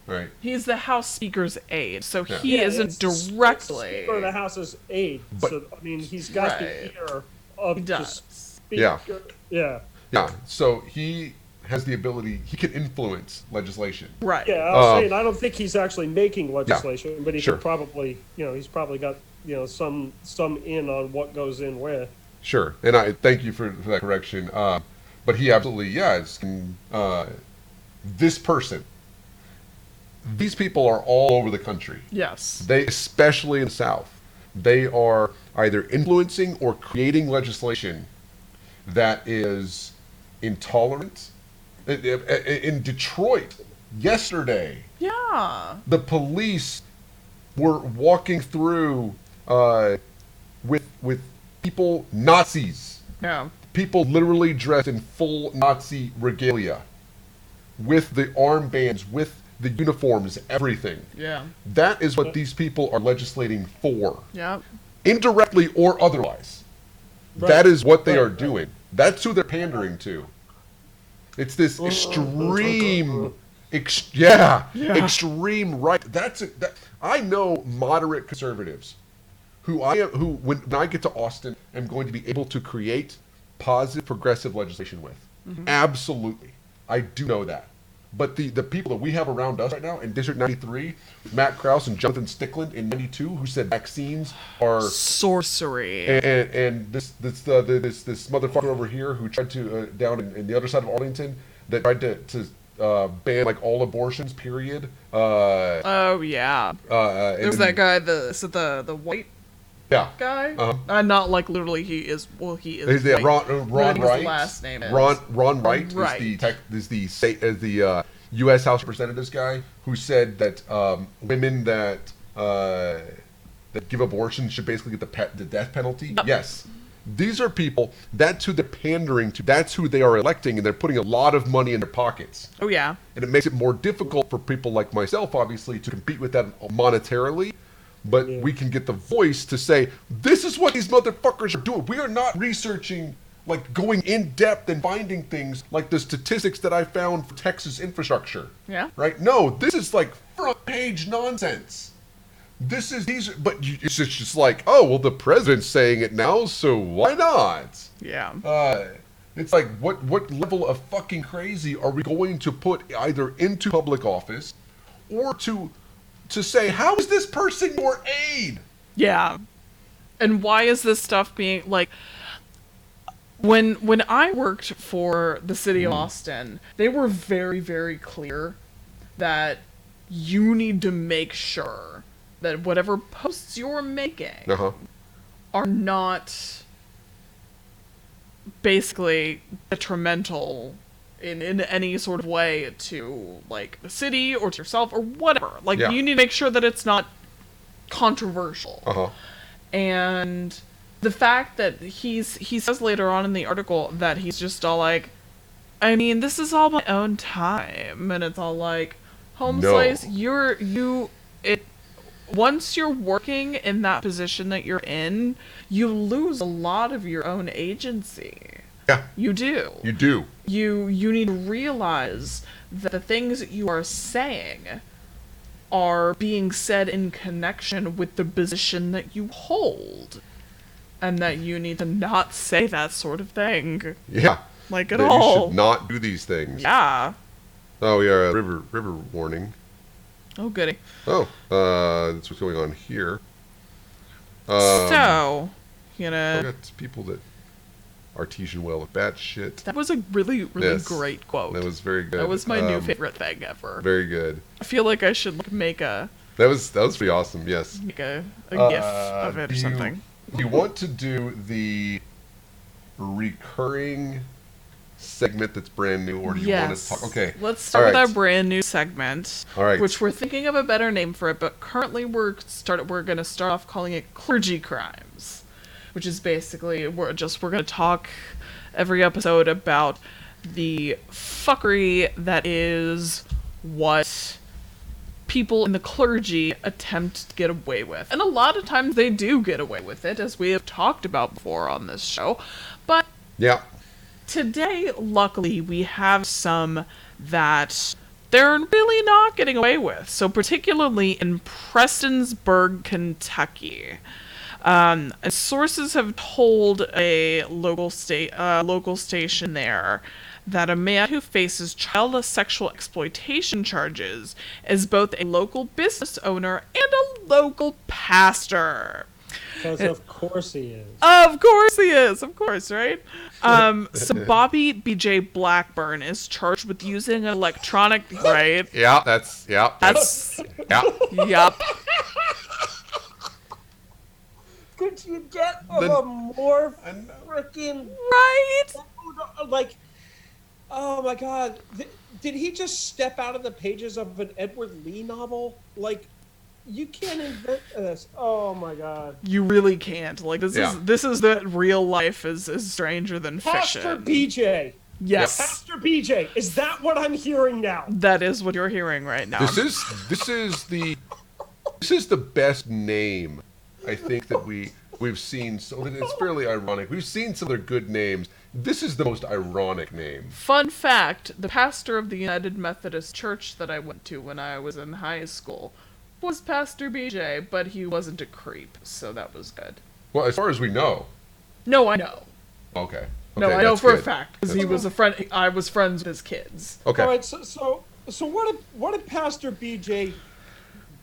right? He's the House Speaker's aide, so Yeah. he isn't it's the directly... Speaker of the House's aide. But- So, I mean, he's got Right. the ear of He the does. Speaker. Yeah. Yeah. Yeah, so he has the ability, he can influence legislation. Right. Yeah, I was saying, I don't think he's actually making legislation, but he sure. could probably, he's probably got, some in on what goes in where. Sure, and I thank you for that correction. But he absolutely, this person, these people are all over the country. Yes. They, especially in the South, they are either influencing or creating legislation that is intolerant. In Detroit, yesterday, Yeah. the police were walking through with people, Nazis, Yeah. people literally dressed in full Nazi regalia, with the armbands, with the uniforms, everything. Yeah. That is what these people are legislating for, Yeah. indirectly or otherwise. Right. That is what they Right, are doing. That's who they're pandering to. It's this extreme, extreme right. I know moderate conservatives who when I get to Austin, am going to be able to create positive, progressive legislation with. Absolutely, I do know that. But the people that we have around us right now in District 93, Matt Krause and Jonathan Stickland in 92, who said vaccines are Sorcery. and this motherfucker over here who tried to down in the other side of Arlington that tried to ban like all abortions. Period. Oh, yeah. And There's then- that guy, the white Yeah. guy. Uh-huh. Not like literally he is. Well, he is. Is it white. Ron His Wright? last name is Ron Wright Wright. is the U.S. House of Representatives guy who said that women that give abortion should basically get the death penalty. Yep. Yes. These are people, that's who they're pandering to. That's who they are electing, and they're putting a lot of money in their pockets. Oh, yeah. And it makes it more difficult for people like myself, obviously, to compete with that monetarily. But we can get the voice to say, this is what these motherfuckers are doing. We are not researching, like going in depth and finding things like the statistics that I found for Texas infrastructure. Yeah. Right? No, this is like front page nonsense. It's just like, oh, well, the president's saying it now, so why not? Yeah. It's like, what level of fucking crazy are we going to put either into public office or to say, how is this person more aid? Yeah. And why is this stuff being, like, when I worked for the city of Austin, they were very, very clear that you need to make sure that whatever posts you're making are not basically detrimental in any sort of way to, like, the city or to yourself or whatever. Like, you need to make sure that it's not controversial. And the fact that he says later on in the article that he's just all like, I mean, this is all my own time, and it's all like, home slice, once you're working in that position that you're in, you lose a lot of your own agency. Yeah. You do. You do. You need to realize that the things that you are saying are being said in connection with the position that you hold. And that you need to not say that sort of thing. Yeah. Like at that all. You should not do these things. Yeah. Oh, we are river warning. Oh, goody. Oh, that's what's going on here. So, I got people that artesian well with bat shit. That was a really, really great quote. That was very good. That was my new favorite thing ever. Very good. I feel like I should make a... That was pretty awesome, yes. Make a gif of it or something. Do you want to do the recurring segment that's brand new, or do you want to talk? Okay. Let's start with our brand new segment. All right. Which we're thinking of a better name for it, but currently we're going to start off calling it Clergy Crimes, which is basically we're going to talk every episode about the fuckery that is what people in the clergy attempt to get away with. And a lot of times they do get away with it, as we have talked about before on this show. But today, luckily, we have some that they're really not getting away with. So particularly in Prestonsburg, Kentucky. Sources have told a local station there that a man who faces child sexual exploitation charges is both a local business owner and a local pastor. Because of course he is. Of course he is. Of course, right? So Bobby B.J. Blackburn is charged with using an electronic... Right? Yep. Could you get a more freaking... Right? Like... Oh my God! Did he just step out of the pages of an Edward Lee novel? Like, you can't invent this. Oh my God! You really can't. Like, this is that real life is stranger than fiction. Pastor BJ. Yes. Pastor BJ. Is that what I'm hearing now? That is what you're hearing right now. This is the best name I think that we've seen. So it's fairly ironic. We've seen some of their good names. This is the most ironic name. Fun fact, the pastor of the United Methodist Church that I went to when I was in high school was Pastor BJ, but he wasn't a creep, so that was good. Well, as far as we know. No, I know. Okay. No, I know for a fact, because he was a friend. I was friends with his kids. Okay. All right, so what did Pastor BJ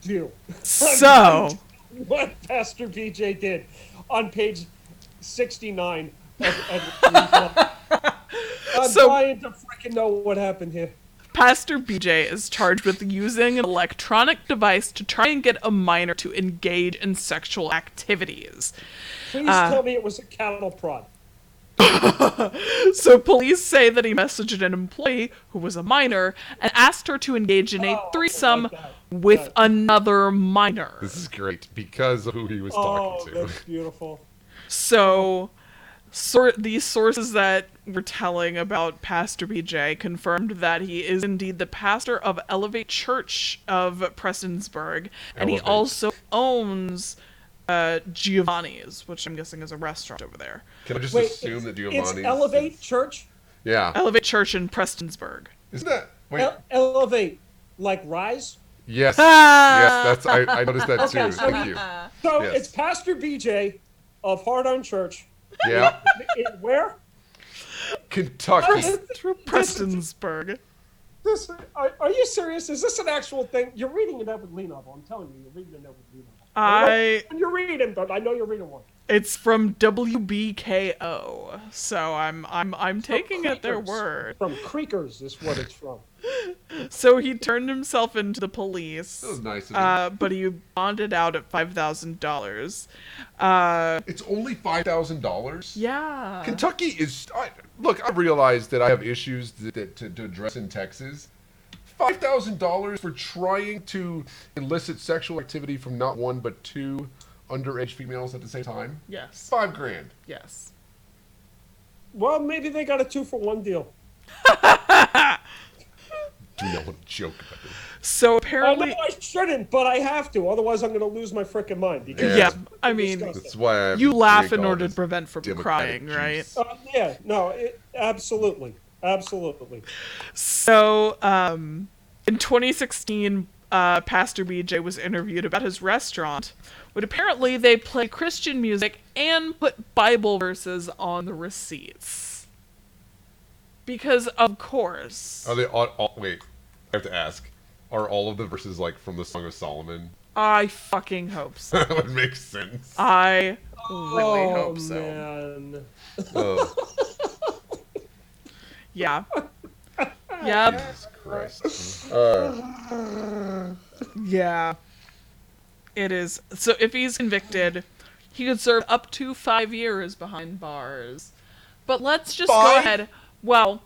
do? So... What Pastor BJ did on page 69 I'm dying to freaking know what happened here. Pastor BJ is charged with using an electronic device to try and get a minor to engage in sexual activities. Please tell me it was a cattle prod. So police say that he messaged an employee who was a minor and asked her to engage in a threesome with another minor. This is great because of who he was talking to. That's beautiful. So, these sources that were telling about Pastor BJ confirmed that he is indeed the pastor of Elevate Church of Prestonsburg, and he also owns Giovanni's, which I'm guessing is a restaurant over there. Can I just assume that Giovanni's... It's Elevate Church? Yeah. Elevate Church in Prestonsburg. Isn't that... Wait. Elevate, like rise? Yes. Yes, that's... I noticed that too. Thank you. So Yes. it's Pastor BJ of Hard On Church. Yeah. Where? Kentucky. Prestonsburg. Are you serious? Is this an actual thing? You're reading an Evergreen novel. I'm telling you, you're reading an Evergreen novel. When you're reading, but I know you're reading one. It's from WBKO, so I'm taking at their word. From Creekers is what it's from. So he turned himself into the police. That was nice of him. But he bonded out at $5,000. It's only $5,000? Yeah. Kentucky is... Look, I realize that I have issues to address in Texas. $5,000 for trying to elicit sexual activity from not one but two underage females at the same time? Yes. $5,000. Yes. Well, maybe they got a 2-for-1 deal. Do not want to joke about this. So apparently... I shouldn't, but I have to. Otherwise, I'm going to lose my frickin' mind. Because Yeah, I mean, that's why I you laugh in all order this to prevent from Democratic crying, juice. right? yeah, no, absolutely. Absolutely. So, in 2016, Pastor BJ was interviewed about his restaurant, but apparently they play Christian music and put Bible verses on the receipts. Because, of course. Are they all... Wait, I have to ask. Are all of the verses, like, from the Song of Solomon? I fucking hope so. That would make sense. I really hope so. Man. Oh, Yeah. Yep. Jesus Christ. Yeah. It is. So if he's convicted, he could serve up to 5 years behind bars. But let's just go 5? ahead. Well,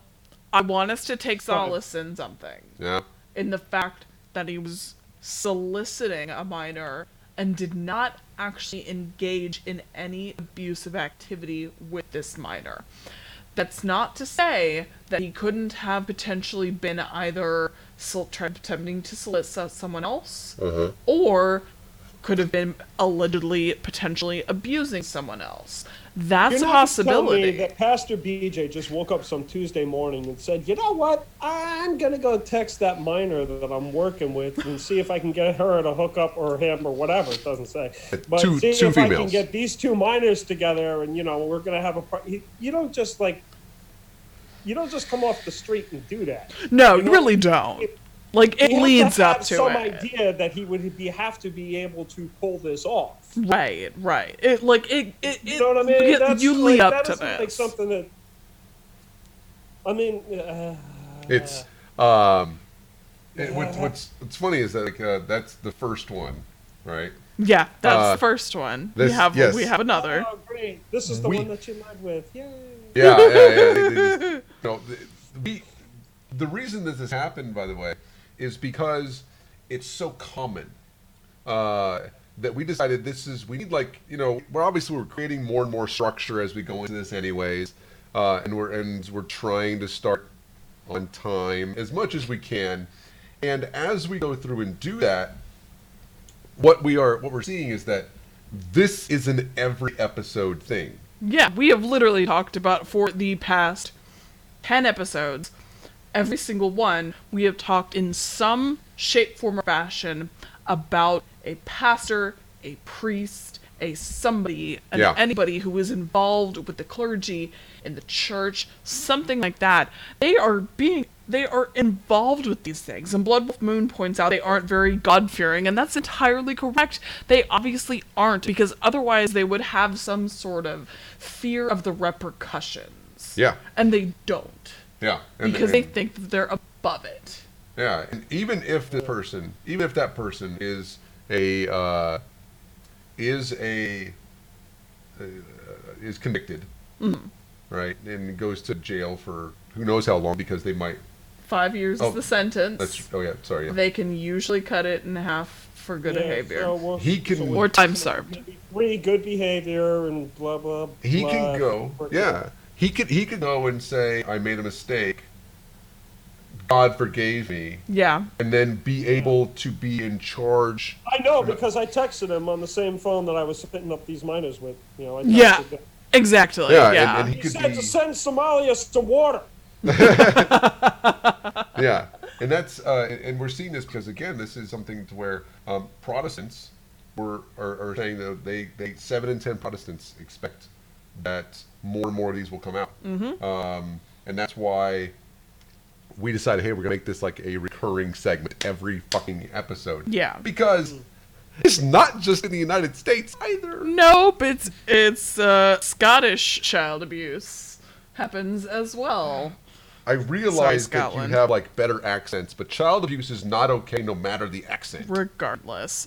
I want us to take solace in something. Yeah. In the fact that he was soliciting a minor and did not actually engage in any abusive activity with this minor. That's not to say that he couldn't have potentially been either attempting to solicit someone else, or could have been allegedly potentially abusing someone else. That's a possibility. Tell me that Pastor BJ just woke up some Tuesday morning and said, "You know what? I'm gonna go text that minor that I'm working with and see if I can get her to hook up or him or whatever." It doesn't say, but Two see if females. I can get these two minors together, and we're gonna have a. You don't just come off the street and do that. No, you really don't. It leads up to some it. idea that he would have to be able to pull this off. Right. You know what I mean? You lead up to that. this. Something that. I mean. It's what's funny is that that's the first one, right? Yeah, that's the first one. We have another. Oh, great! This is the one that you led with. Yay! Yeah. The reason that this happened, by the way, is because it's so common that we decided we need we're creating more and more structure as we go into this anyways, and we're trying to start on time as much as we can, and as we go through and do that, what we're seeing is that this is an every episode thing. Yeah, we have literally talked about for the past 10 episodes. Every single one, we have talked in some shape, form, or fashion about a pastor, a priest, anybody who is involved with the clergy in the church, something like that. They are involved with these things. And Blood Wolf Moon points out they aren't very God-fearing, and that's entirely correct. They obviously aren't, because otherwise they would have some sort of fear of the repercussions. Yeah. And they don't. Yeah. Because they think that they're above it. Yeah, and even if that person is is convicted, right, and goes to jail for who knows how long because they might 5 years is the sentence. Sorry. They can usually cut it in half for good behavior. Or time served. Free good behavior and blah blah. He blah. can go. Yeah, he could go and say, "I made a mistake. God forgave me." Yeah. And then be able to be in charge. I know because I texted him on the same phone that I was hitting up these miners with. You know. Exactly. Yeah. Yeah. And he said to send Somalia some water. Yeah, and that's and we're seeing this because again, this is something to where Protestants are saying that they 7 in 10 Protestants expect that more and more of these will come out, and that's why we decided, hey, we're gonna make this like a recurring segment every fucking episode. Yeah, because it's not just in the United States either. Nope, it's Scottish child abuse happens as well. I realize that Scotland. you have like better accents, but child abuse is not okay no matter the accent. Regardless.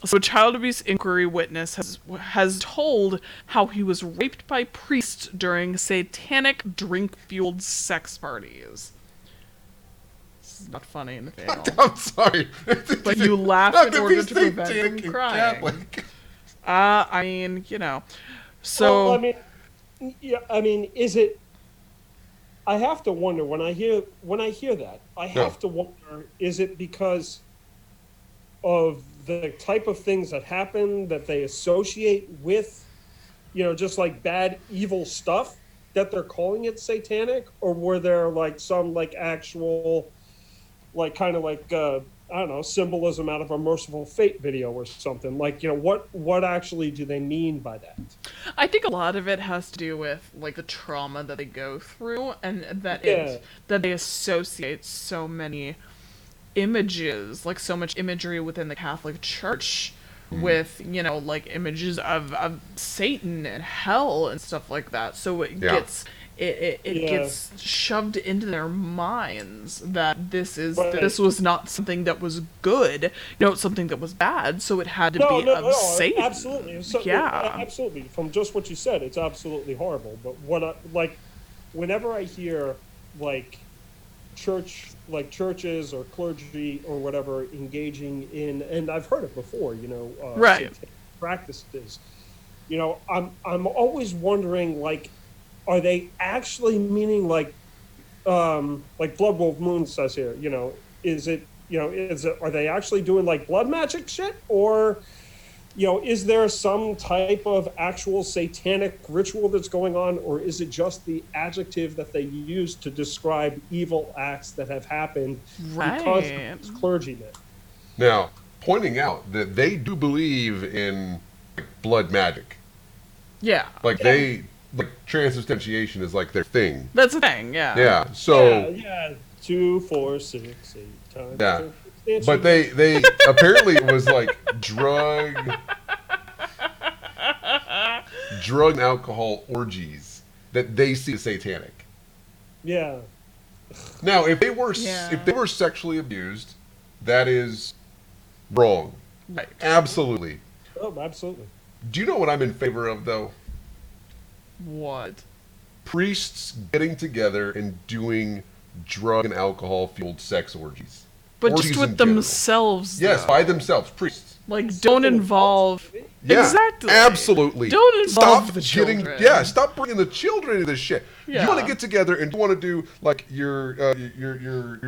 So a child abuse inquiry witness has told how he was raped by priests during satanic drink-fueled sex parties. This is not funny in the fail. I'm sorry. But you laugh in order to prevent satanic from crying. Catholic. I mean, you know. So Well, I mean, is it? I have to wonder when I hear that. I have to wonder: is it because of the type of things that happen that they associate with, just like bad, evil stuff, that they're calling it satanic, or were there like some like actual, like kind of like I don't know, symbolism out of a Merciful Fate video or something? Like, what actually do they mean by that? I think a lot of it has to do with like the trauma that they go through, and that that they associate so many images, like so much imagery within the Catholic Church with, like images of Satan and hell and stuff like that. So it gets gets shoved into their minds that this was not something that was good, it's something that was bad, so it had to be of Satan. Absolutely. Absolutely. From just what you said, it's absolutely horrible. But whenever I hear churches or clergy or whatever engaging in, and I've heard it before, right, practices, I'm always wondering, are they actually meaning like Blood Wolf Moon says here? Are they actually doing like blood magic shit, or is there some type of actual satanic ritual that's going on, or is it just the adjective that they use to describe evil acts that have happened because of these clergymen? Now, pointing out that they do believe in blood magic. Yeah. Transubstantiation is like their thing. That's a thing, yeah. Yeah, so... Yeah, 2, 4, 6, 8 times. Yeah. But they apparently it was like drug and alcohol orgies that they see as satanic. Yeah. Now, if they were sexually abused, that is wrong. Right. Absolutely. Oh, absolutely. Do you know what I'm in favor of, though? What? Priests getting together and doing drug and alcohol fueled sex orgies. But orgies just with themselves. Yes, by themselves, priests. Don't involve. Yeah, exactly. Absolutely. Don't involve the children. Stop bringing the children into this shit. Yeah. You want to get together and you want to do like your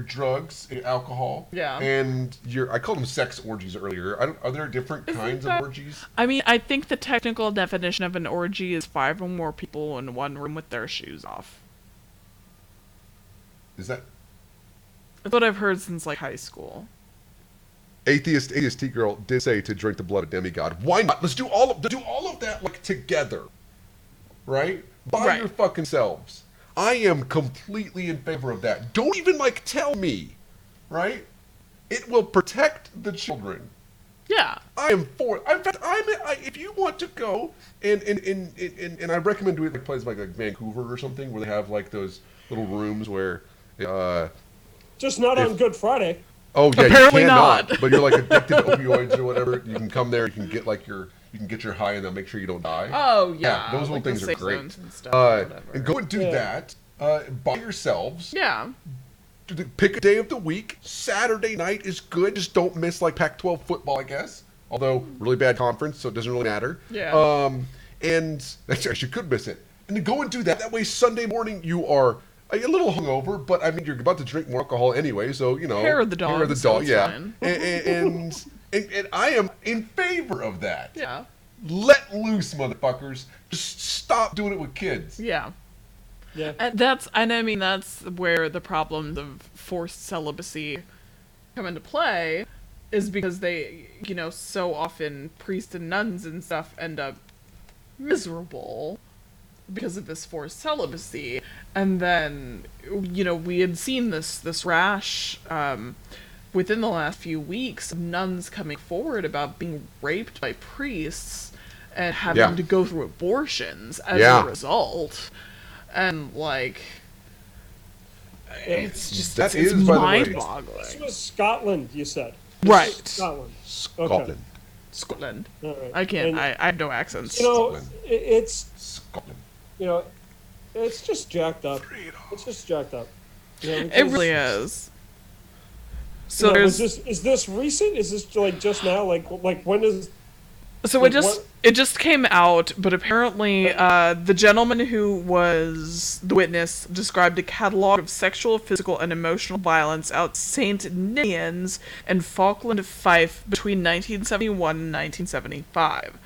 drugs, your alcohol. Yeah. And I called them sex orgies earlier. Are there different kinds of orgies? I mean, I think the technical definition of an orgy is 5 or more people in one room with their shoes off. Is that? That's what I've heard since high school. Atheist T-girl did say to drink the blood of demigod. Why not? Let's do all of that together, right? By your fucking selves. I am completely in favor of that. Don't even I me, right? It will protect the children. Yeah. I am for it. In fact, if you want to go and I recommend doing places like Vancouver or something where they have those little rooms where Just not on Good Friday. Oh yeah, Apparently you cannot. not. But you're like addicted to opioids or whatever. You can come there. You can get your high, and they'll make sure you don't die. Oh yeah, those little like things the are safe great. zones and stuff, or whatever. And go and do that by yourselves. Yeah. Pick a day of the week. Saturday night is good. Just don't miss like Pac-12 football, I guess. Although really bad conference, so it doesn't really matter. Yeah. And actually, you could miss it. And then go and do that. That way, Sunday morning you are a little hungover, but I mean you're about to drink more alcohol anyway, so you know. Hair of the dog. Hair of the so dog. it's Yeah. fine. And I am in favor of that. Yeah. Let loose, motherfuckers. Just stop doing it with kids. Yeah. Yeah. And I mean that's where the problems of forced celibacy come into play, is because they, you know, so often priests and nuns and stuff end up miserable because of this forced celibacy. And then, you know, we had seen this rash within the last few weeks of nuns coming forward about being raped by priests and having to go through abortions as a result. And like, it's just That it's is, by the way- mind-boggling. This was Scotland, you said. Right. Scotland. Scotland. Scotland. All right. I can't. And, I have no accents. You know, Scotland. it's Scotland. you know, it's just jacked up. It's just jacked up. You know, It because, really is. you So know, there's. is this recent? Is this like just now? Like when is? So like, it just came out, but apparently the gentleman who was the witness described a catalog of sexual, physical, and emotional violence at St. Ninian's and Falkland Fife between 1971 and 1975.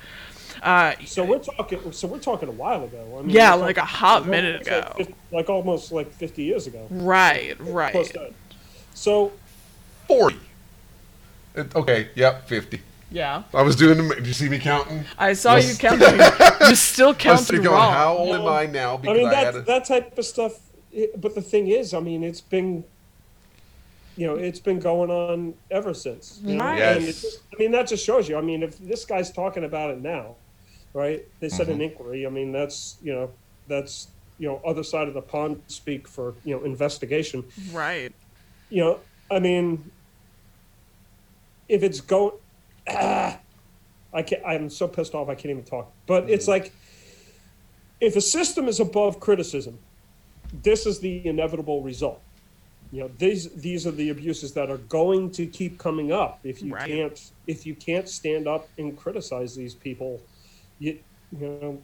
So we're talking a while ago. I mean, Yeah, we're like a talking- hot minute ago. Like almost like 50 years ago. Right. Close to that. So 40. Okay, yep, 50. Yeah. I was doing the. Did you see me counting? I saw you Yes. counting. You still I was counted thinking, wrong. how old am I now? I Because mean I had a, that type of stuff. But the thing is, I mean, it's been going on ever since. You know? Right. Yes. And it's just, I mean, that just shows you. I mean, if this guy's talking about it now, right? They said an inquiry. I mean, that's other side of the pond speak for investigation. Right. You know, I mean, if it's I'm so pissed off I can't even talk. But it's like, if a system is above criticism, this is the inevitable result. You know, these are the abuses that are going to keep coming up if you can't stand up and criticize these people. You know.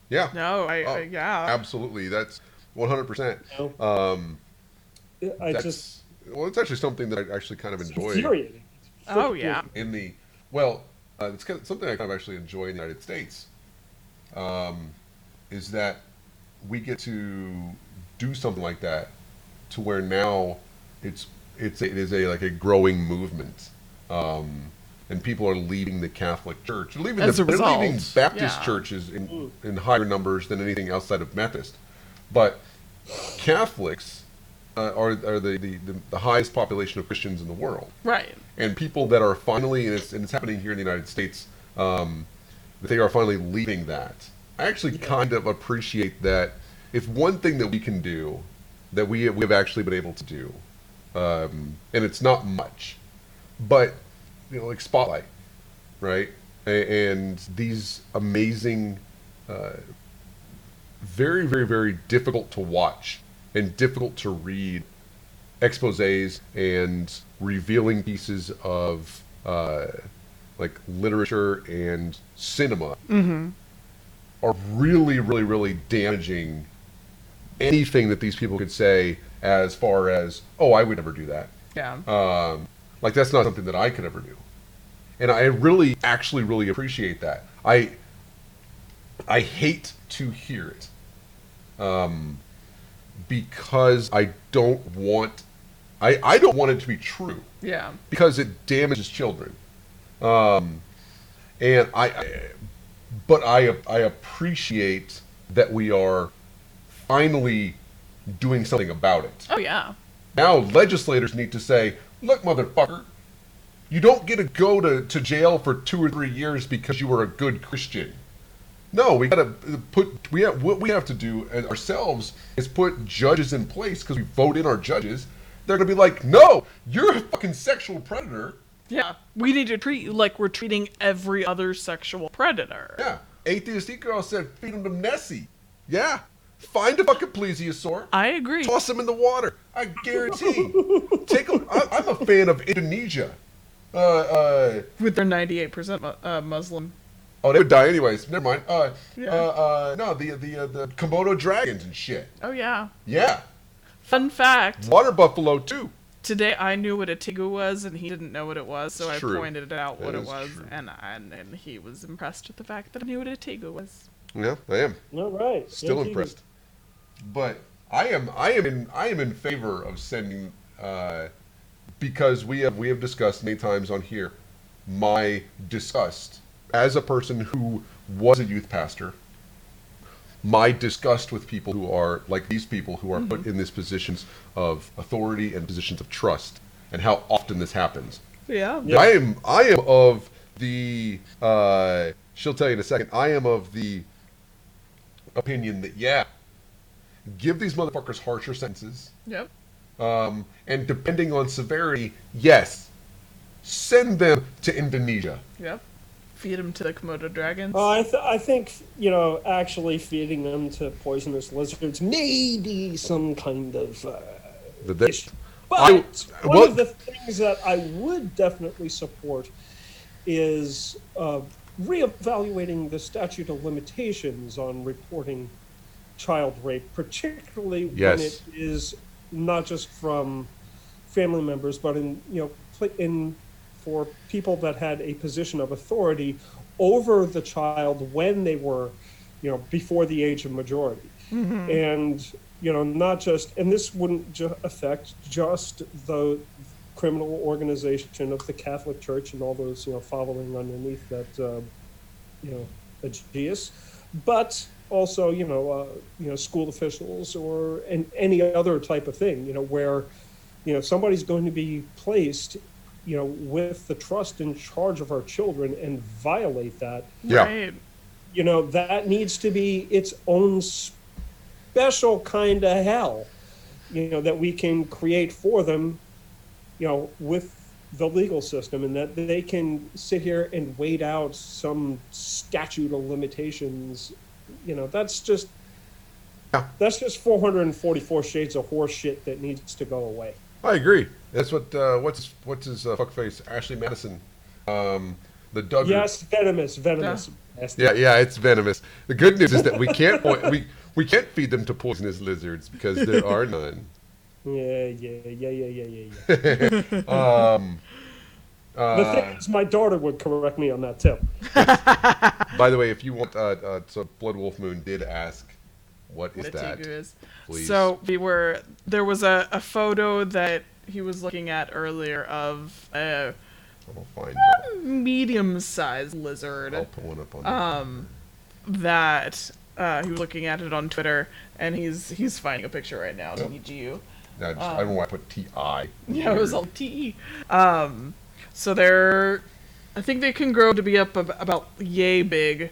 yeah. No, yeah. Absolutely. That's 100%. You know, Well, it's actually something that I actually kind of enjoy. infuriating. Oh yeah. In the it's kind of something I kind of actually enjoy in the United States. Is that we get to do something like that, to where now it is a growing movement, and people are leaving the Catholic Church. They're leaving As a they're result, leaving Baptist yeah. churches in higher numbers than anything outside of Methodist, but Catholics are the highest population of Christians in the world. Right. And people that are finally, and it's happening here in the United States, that they are finally leaving that. I actually kind of appreciate that. If one thing that we can do, that we have actually been able to do, and it's not much, but like Spotlight, right? And these amazing, very, very, very difficult to watch and difficult to read exposés and revealing pieces of like literature and cinema are really, really, really damaging anything that these people could say as far as, oh, I would never do that. Yeah. Like that's not something that I could ever do. And I really, actually really appreciate that. I hate to hear it. Because I don't want it to be true. Yeah. Because it damages children. And I appreciate that we are finally doing something about it. Oh yeah. Now legislators need to say, look, motherfucker, you don't get to go to jail for 2 or 3 years because you were a good Christian. No, we gotta what we have to do ourselves is put judges in place, because we vote in our judges, They're going to be like, no, you're a fucking sexual predator. Yeah. We need to treat you like we're treating every other sexual predator. Yeah. Atheist Girl said, feed him to Nessie. Yeah. Find a fucking plesiosaur. I agree. Toss him in the water. I guarantee. I'm a fan of Indonesia. With their 98% Muslim. Oh, they would die anyways. Never mind. Yeah. No, the Komodo dragons and shit. Oh, yeah. Yeah. Fun fact. Water buffalo, too. Today I knew what a tigu was, and he didn't know what it was, so I True. pointed out what That it is was, true. and he was impressed with the fact that I knew what a tigu was. Yeah, I am. All right. Still Thank you. impressed. But I am in favor of sending because we have discussed many times on here my disgust as a person who was a youth pastor, my disgust with people who are like these people who are put in these positions of authority and positions of trust, and how often this happens. Yeah. Yeah. I am of the she'll tell you in a second. I am of the opinion that give these motherfuckers harsher sentences. Yep. And depending on severity, yes, send them to Indonesia. Yep. Feed him to the Komodo dragons. I think, actually feeding them to poisonous lizards may be some kind of issue. But one of the things that I would definitely support is reevaluating the statute of limitations on reporting child rape, particularly when it is not just from family members, but for people that had a position of authority over the child when they were, before the age of majority. Mm-hmm. And, not just, and this wouldn't affect just the criminal organization of the Catholic Church and all those, following underneath that, aegis, but also, school officials or any other type of thing, where, somebody's going to be placed, with the trust in charge of our children and violate that. Yeah. Right. That needs to be its own special kind of hell, that we can create for them, with the legal system, and that they can sit here and wait out some statute of limitations. That's just 444 shades of horse shit that needs to go away. I agree. That's what what's his fuckface Ashley Madison, the Duggar. Yes, venomous. Yeah, it's venomous. The good news is that we can't we can't feed them to poisonous lizards because there are none. Yeah. The thing is, my daughter would correct me on that too. By the way, if you want, so Blood Wolf Moon did ask, what is that? Please. So there was a photo that he was looking at earlier of a medium-sized lizard. I'll put one up on that he was looking at it on Twitter, and he's finding a picture right now. Yep. TGU. I don't know why I put T-I. Yeah, it was all TE. So I think they can grow to be up about yay big,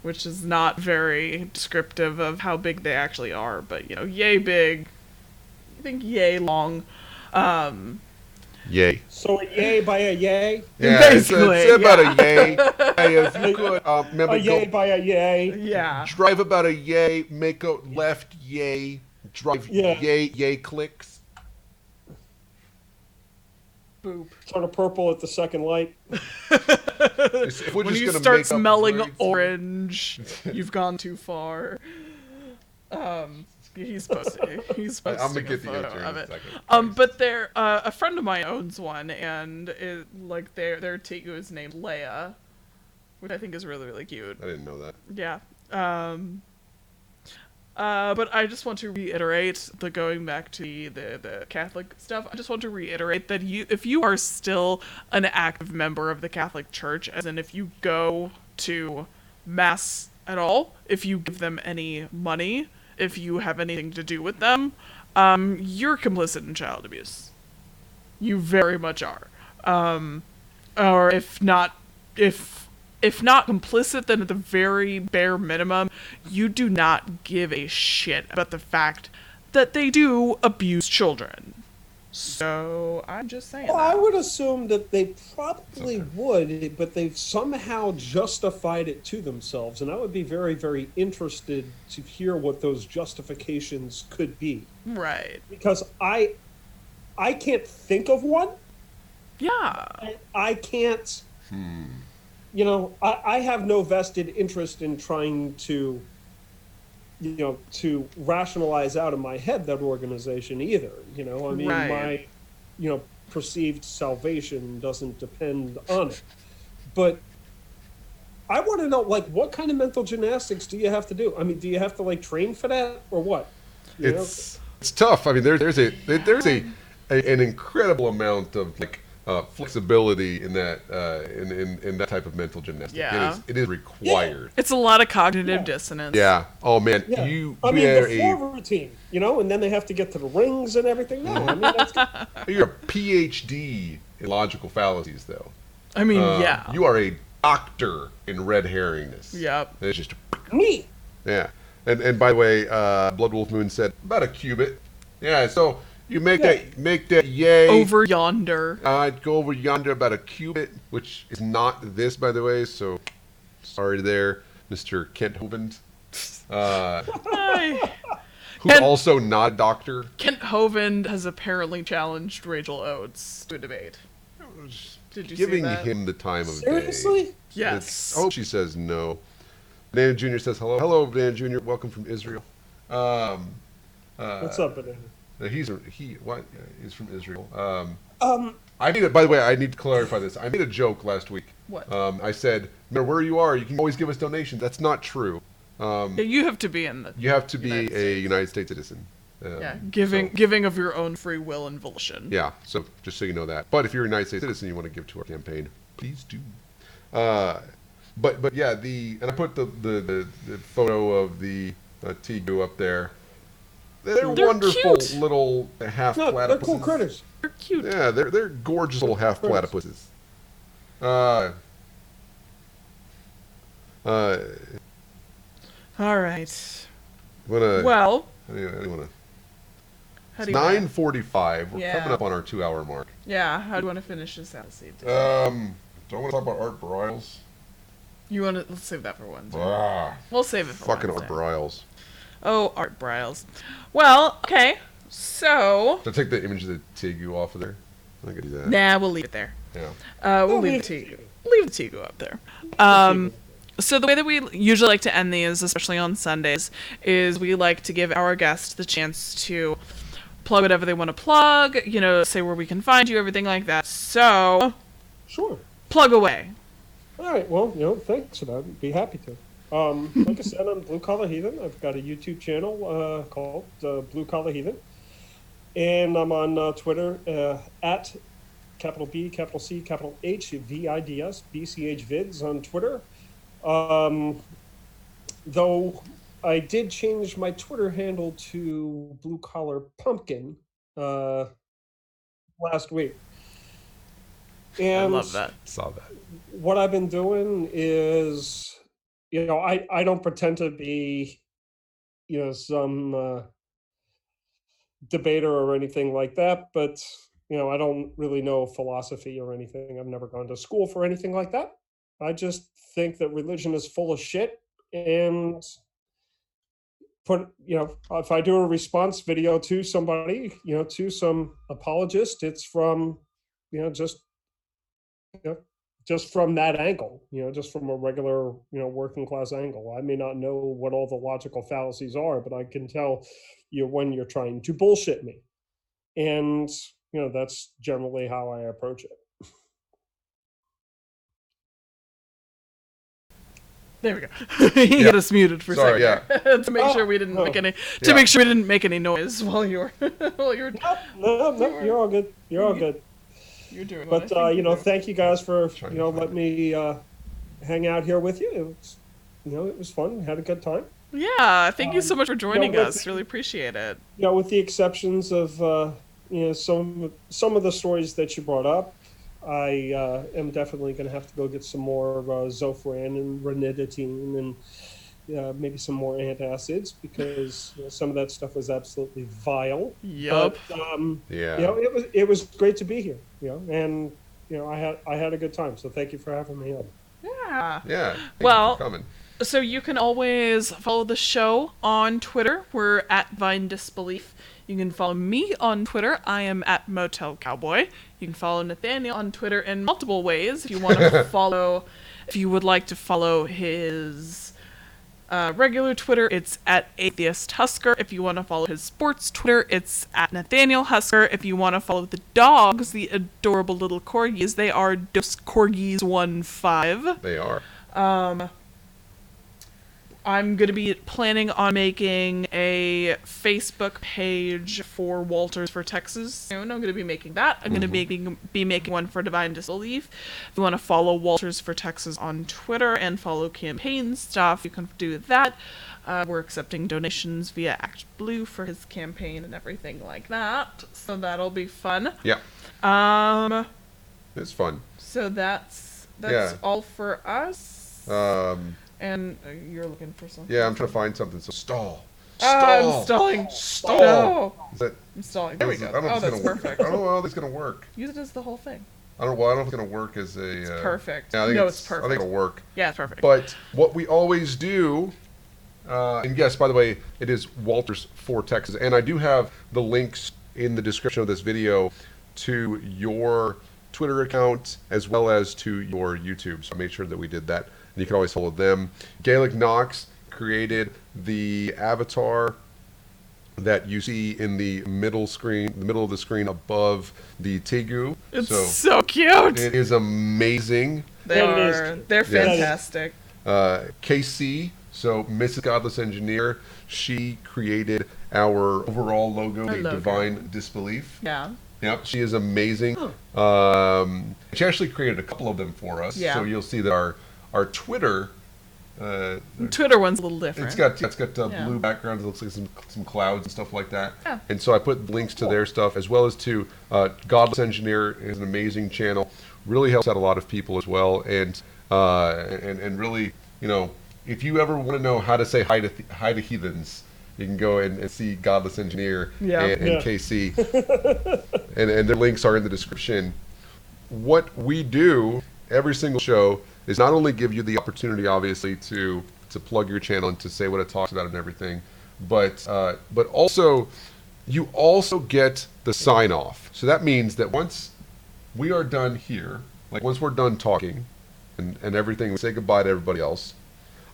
which is not very descriptive of how big they actually are, but yay big. I think yay long. Yay. So a yay by a yay? Yeah, basically, it's about a yay. Hey, if you could, remember, A yay by a yay? Yeah. drive about a yay, make a left yay, drive yay clicks. Boop. Turn purple at the second light. If we're When just you gonna start make up smelling words- orange, you've gone too far. He's supposed to. He's supposed I'm to gonna take a get the photo answer in of a it. second. But a friend of mine owns one, and their Tegu is named Leia, which I think is really, really cute. I didn't know that. Yeah. But I just want to reiterate, going back to the Catholic stuff, I just want to reiterate that if you are still an active member of the Catholic Church, as in if you go to Mass at all, if you give them any money, if you have anything to do with them, you're complicit in child abuse. You very much are. Or if not complicit, then at the very bare minimum, you do not give a shit about the fact that they do abuse children. So I'm just saying. Well, that. I would assume that they probably would, but they've somehow justified it to themselves, and I would be very, very interested to hear what those justifications could be. Right. Because I can't think of one. Yeah. I can't. I have no vested interest in trying to, to rationalize out of my head that organization either. I mean, Right. my, perceived salvation doesn't depend on it. But I want to know, like, what kind of mental gymnastics do you have to do? I mean, do you have to like train for that or what? It's tough. I mean, there's an incredible amount of like flexibility in that in that type of mental gymnastics. Yeah. It is required. It's a lot of cognitive dissonance. Yeah. Oh man, Yeah. you I mean, are the floor routine, and then they have to get to the rings and everything. No, I mean, you're a PhD in logical fallacies, though. I mean, yeah. You are a doctor in red herringness. Yep. It's just me. yeah. And by the way, Blood Wolf Moon said about a cubit. Yeah. So you make that yay Over yonder. Go over yonder about a cubit, which is not this, by the way. So sorry there, Mr. Kent Hovend. Who's also not a doctor. Kent Hovend has apparently challenged Rachel Oates to a debate. Did you Giving see that? him the time of Seriously? day. Yes. I hope she says no. Banana Jr. says hello. Hello, Banana Jr. Welcome from Israel. What's up, Banana? He's from Israel. I made it. By the way, I need to clarify this. I made a joke last week. What? I said, no matter where you are, you can always give us donations. That's not true. You have to be in the. You have to be United a United States citizen. Giving of your own free will and volition. Yeah, so just so you know that. But if you're a United States citizen, you want to give to our campaign, please do. But yeah, and I put the photo of the tegu up there. They're wonderful cute. little half platypuses. They're cool critters. They're cute. Yeah, they're gorgeous little half platypuses. All right. Well, How do you 9:45. We're Yeah. coming up on our 2-hour mark. Yeah. How do you want to finish this out, Steve? Do I want to talk about Art Briles? You want to? Let's save that for Wednesday. Ah, We'll save it for fucking Wednesday. Art Briles. Oh, Art Briles. Well, okay. So. Should I take the image of the tegu off of there? I can do that. Nah, we'll leave it there. Yeah. We'll leave the tegu. Leave the tegu up there. So the way that we usually like to end these, especially on Sundays, is we like to give our guests the chance to plug whatever they want to plug, say where we can find you, everything like that. So, Sure. plug away. All right. Well, thanks for that. I'd be happy to. Like I said, I'm Blue Collar Heathen. I've got a YouTube channel called Blue Collar Heathen. And I'm on Twitter at capital B, capital C, capital H, VIDS, BCH Vids on Twitter. Though I did change my Twitter handle to Blue Collar Pumpkin last week. And I love that. Saw that. what I've been doing is, I don't pretend to be, some debater or anything like that, but, I don't really know philosophy or anything. I've never gone to school for anything like that. I just think that religion is full of shit, and if I do a response video to somebody, to some apologist, it's from, just from that angle, just from a regular, working class angle. I may not know what all the logical fallacies are, but I can tell you when you're trying to bullshit me. And, that's generally how I approach it. There we go. He had us muted for Sorry, a second to make sure we didn't make any noise while you were No, you're all good. You're all good. You're doing. But thank you guys for letting me hang out here with you. It was it was fun. Had a good time. Yeah, thank you so much for joining with us. Really appreciate it. With the exceptions of some of the stories that you brought up, I am definitely going to have to go get some more Zofran and ranitidine maybe some more antacids, because some of that stuff was absolutely vile. Yup. But, Yeah. it was great to be here. And I had a good time. So thank you for having me on. Yeah. Yeah. Thank you Well, for coming. so you can always follow the show on Twitter. We're at Vine Disbelief. You can follow me on Twitter. I am at Motel Cowboy. You can follow Nathaniel on Twitter in multiple ways. If you want to if you would like to follow his regular Twitter, it's at Atheist Husker. If you want to follow his sports Twitter, it's at Nathaniel Husker. If you want to follow the dogs, the adorable little corgis, they are Dos Corgis15. They are. I'm going to be planning on making a Facebook page for Walters for Texas soon. I'm going to be making that. I'm going to be making one for Divine Disbelief. If you want to follow Walters for Texas on Twitter and follow campaign stuff, you can do that. We're accepting donations via Act Blue for his campaign and everything like that. So that'll be fun. Yeah. It's fun. So that's all for us. And you're looking for something. Yeah, I'm trying to find something. So stall. I'm stalling. Stall. No. Is that, I'm stalling. There we go. I don't know if That's it's gonna perfect. work. I don't know how this is gonna work. Use it as the whole thing. I don't know if it's gonna work as a. It's perfect. Yeah, I think No, it's perfect. I think it'll work. Yeah, it's perfect. But what we always do, and yes, by the way, it is Walters for Texas, and I do have the links in the description of this video to your Twitter account as well as to your YouTube. So I made sure that we did that. And you can always follow them. Gaelic Knox created the avatar that you see in the middle of the screen above the Tegu. It's so cute. It is amazing. They're fantastic. KC, so Mrs. Godless Engineer, she created our overall logo, the Divine Disbelief. Yeah. Yep, she is amazing. She actually created a couple of them for us. Yeah. So you'll see that our Twitter. Twitter one's a little different. It's got blue backgrounds. It looks like some clouds and stuff like that. Yeah. And so I put links to their stuff as well as to Godless Engineer is an amazing channel. Really helps out a lot of people as well. And really, if you ever want to know how to say hi to heathens, you can go and see Godless Engineer and KC. and their links are in the description. What we do every single show is not only give you the opportunity, obviously, to plug your channel and to say what it talks about and everything, but also you also get the sign off. So that means that once we are done here, like once we're done talking and everything, we say goodbye to everybody else.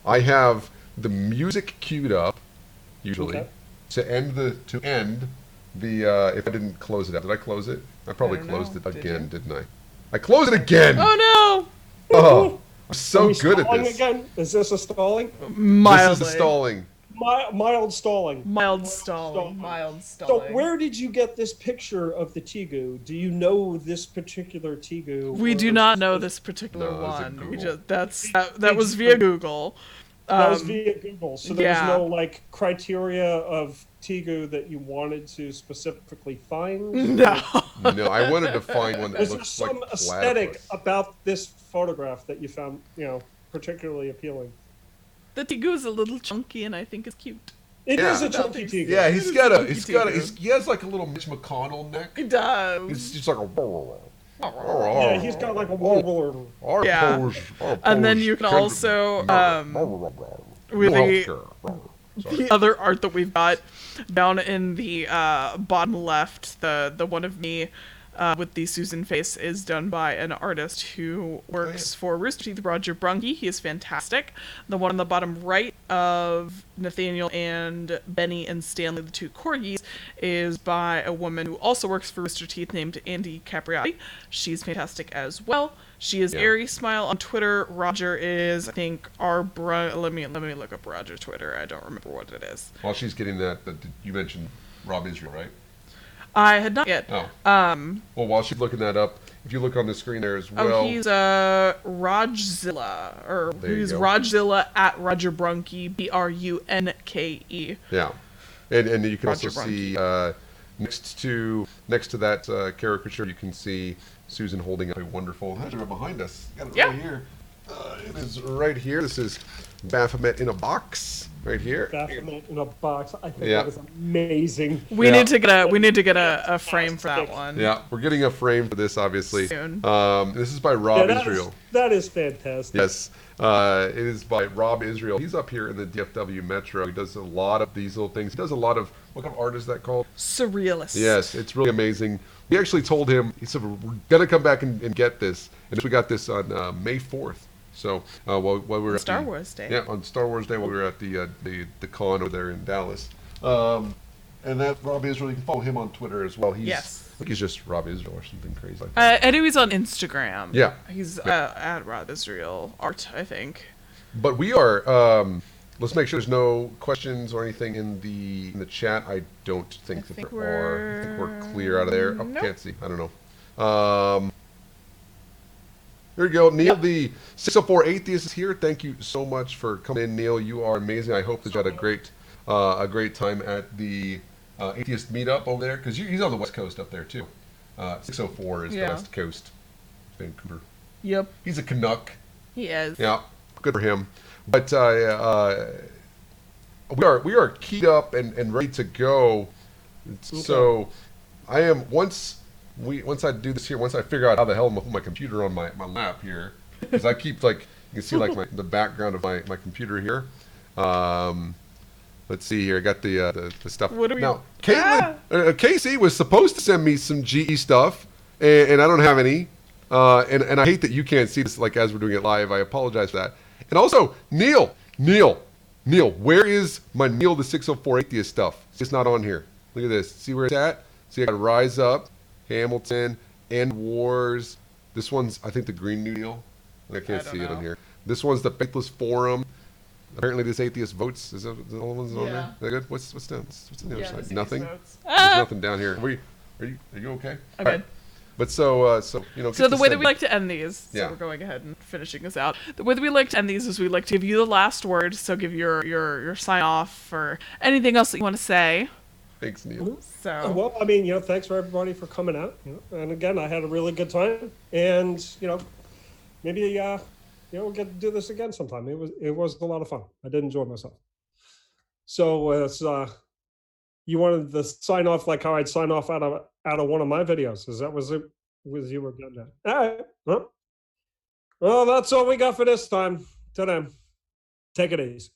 I have the music queued up, usually, to end the if I didn't close it out. Did I close it? I probably closed it again, didn't I? I closed it again! Oh no! Oh, I'm so good at this. Again? Is this a stalling? Mildly. This is a stalling. Mild stalling. Mild stalling. So where did you get this picture of the Tegu? Do you know this particular Tegu? We do not know this particular one. That was via Google. That was via Google. So there was no criteria of Tegu that you wanted to specifically find? No. No, I wanted to find one that looks like some aesthetic about this photograph that you found, particularly appealing? The Tegu is a little chunky, and I think it's cute. It is a chunky Tegu. Yeah, he has like a little Mitch McConnell neck. He does. He's just like a. Yeah, he's got like a warbler. And then you can also with the other art that we've got down in the bottom left, the one of me with the Susan face is done by an artist who works for Rooster Teeth, Roger Brunke. He is fantastic. The one on the bottom right of Nathaniel and Benny and Stanley, the two corgis, is by a woman who also works for Rooster Teeth named Andy Capriati. She's fantastic as well. She is Airy Smile on Twitter. Roger is, I think, let me look up Roger's Twitter. I don't remember what it is. While she's getting that you mentioned Rob Israel, right? I had not yet. Oh. Well, while she's looking that up, if you look on the screen there as well. Oh, he's Rajzilla, or he's Rajzilla at Roger Brunke, Brunke. Yeah. And you can Roger also see next to that caricature, you can see Susan holding up a wonderful. That's right behind us. Got it right here. It is right here. This is Baphomet in a box right here. Baphomet in a box. I think Yeah. that is amazing. We need to get a frame for that one. Yeah, we're getting a frame for this, obviously. Soon. This is by Rob Yeah, Israel. that is fantastic. Yes, it is by Rob Israel. He's up here in the DFW Metro. He does a lot of these little things. He does a lot of, what kind of art is that called? Surrealist. Yes, it's really amazing. We actually told him, he said, we're going to come back and get this. And we got this on May 4th. So while we were at Star Wars Day. Yeah, on Star Wars Day while we were at the con over there in Dallas. And that Rob Israel, you can follow him on Twitter as well. Yes. I think he's just Rob Israel or something crazy like that. I know he's on Instagram. Yeah. He's at Rob Israel Art, I think. But we are. Let's make sure there's no questions or anything in the chat. I don't think that there are. I think we're clear out of there. Oh, Nope. can't see. I don't know. Here we go. Neil, the 604 Atheist is here. Thank you so much for coming in, Neil. You are amazing. I hope that you had a great time at the Atheist meetup over there, because he's on the West Coast up there too. 604 is the West Coast, Vancouver. Yep. He's a Canuck. He is. Yeah, good for him. But we are keyed up and ready to go. So I am once I do this here, once I figure out how the hell I'm gonna put my computer on my lap here, because I keep you can see the background of my computer here. Let's see here. I got the stuff. What do we? Now, Kaitlyn, Casey was supposed to send me some GE stuff, and I don't have any. And I hate that you can't see this as we're doing it live. I apologize for that. And also, Neil, where is my Neil the 604 Atheist stuff? It's not on here. Look at this. See where it's at? See, I got Rise Up, Hamilton, End Wars. This one's, I think, the Green New Deal. I can't see it on here. This one's the Faithless Forum. Apparently, this Atheist Votes. Is that the only ones on there? Is that good? What's down? What's on the other side? Nothing. There's nothing down here. Are you okay? I'm good. But so So the way that we like to end these, so we're going ahead and finishing this out. The way that we like to end these is we like to give you the last word. So give your sign off or anything else that you want to say. Thanks, Neil. So Well, I mean, thanks for everybody for coming out. And again, I had a really good time. And maybe we'll get to do this again sometime. It was a lot of fun. I did enjoy myself. So it's you wanted to sign off like how I'd sign off out of one of my videos. Was you were doing that? All right. Well, that's all we got for this time. To them. Take it easy.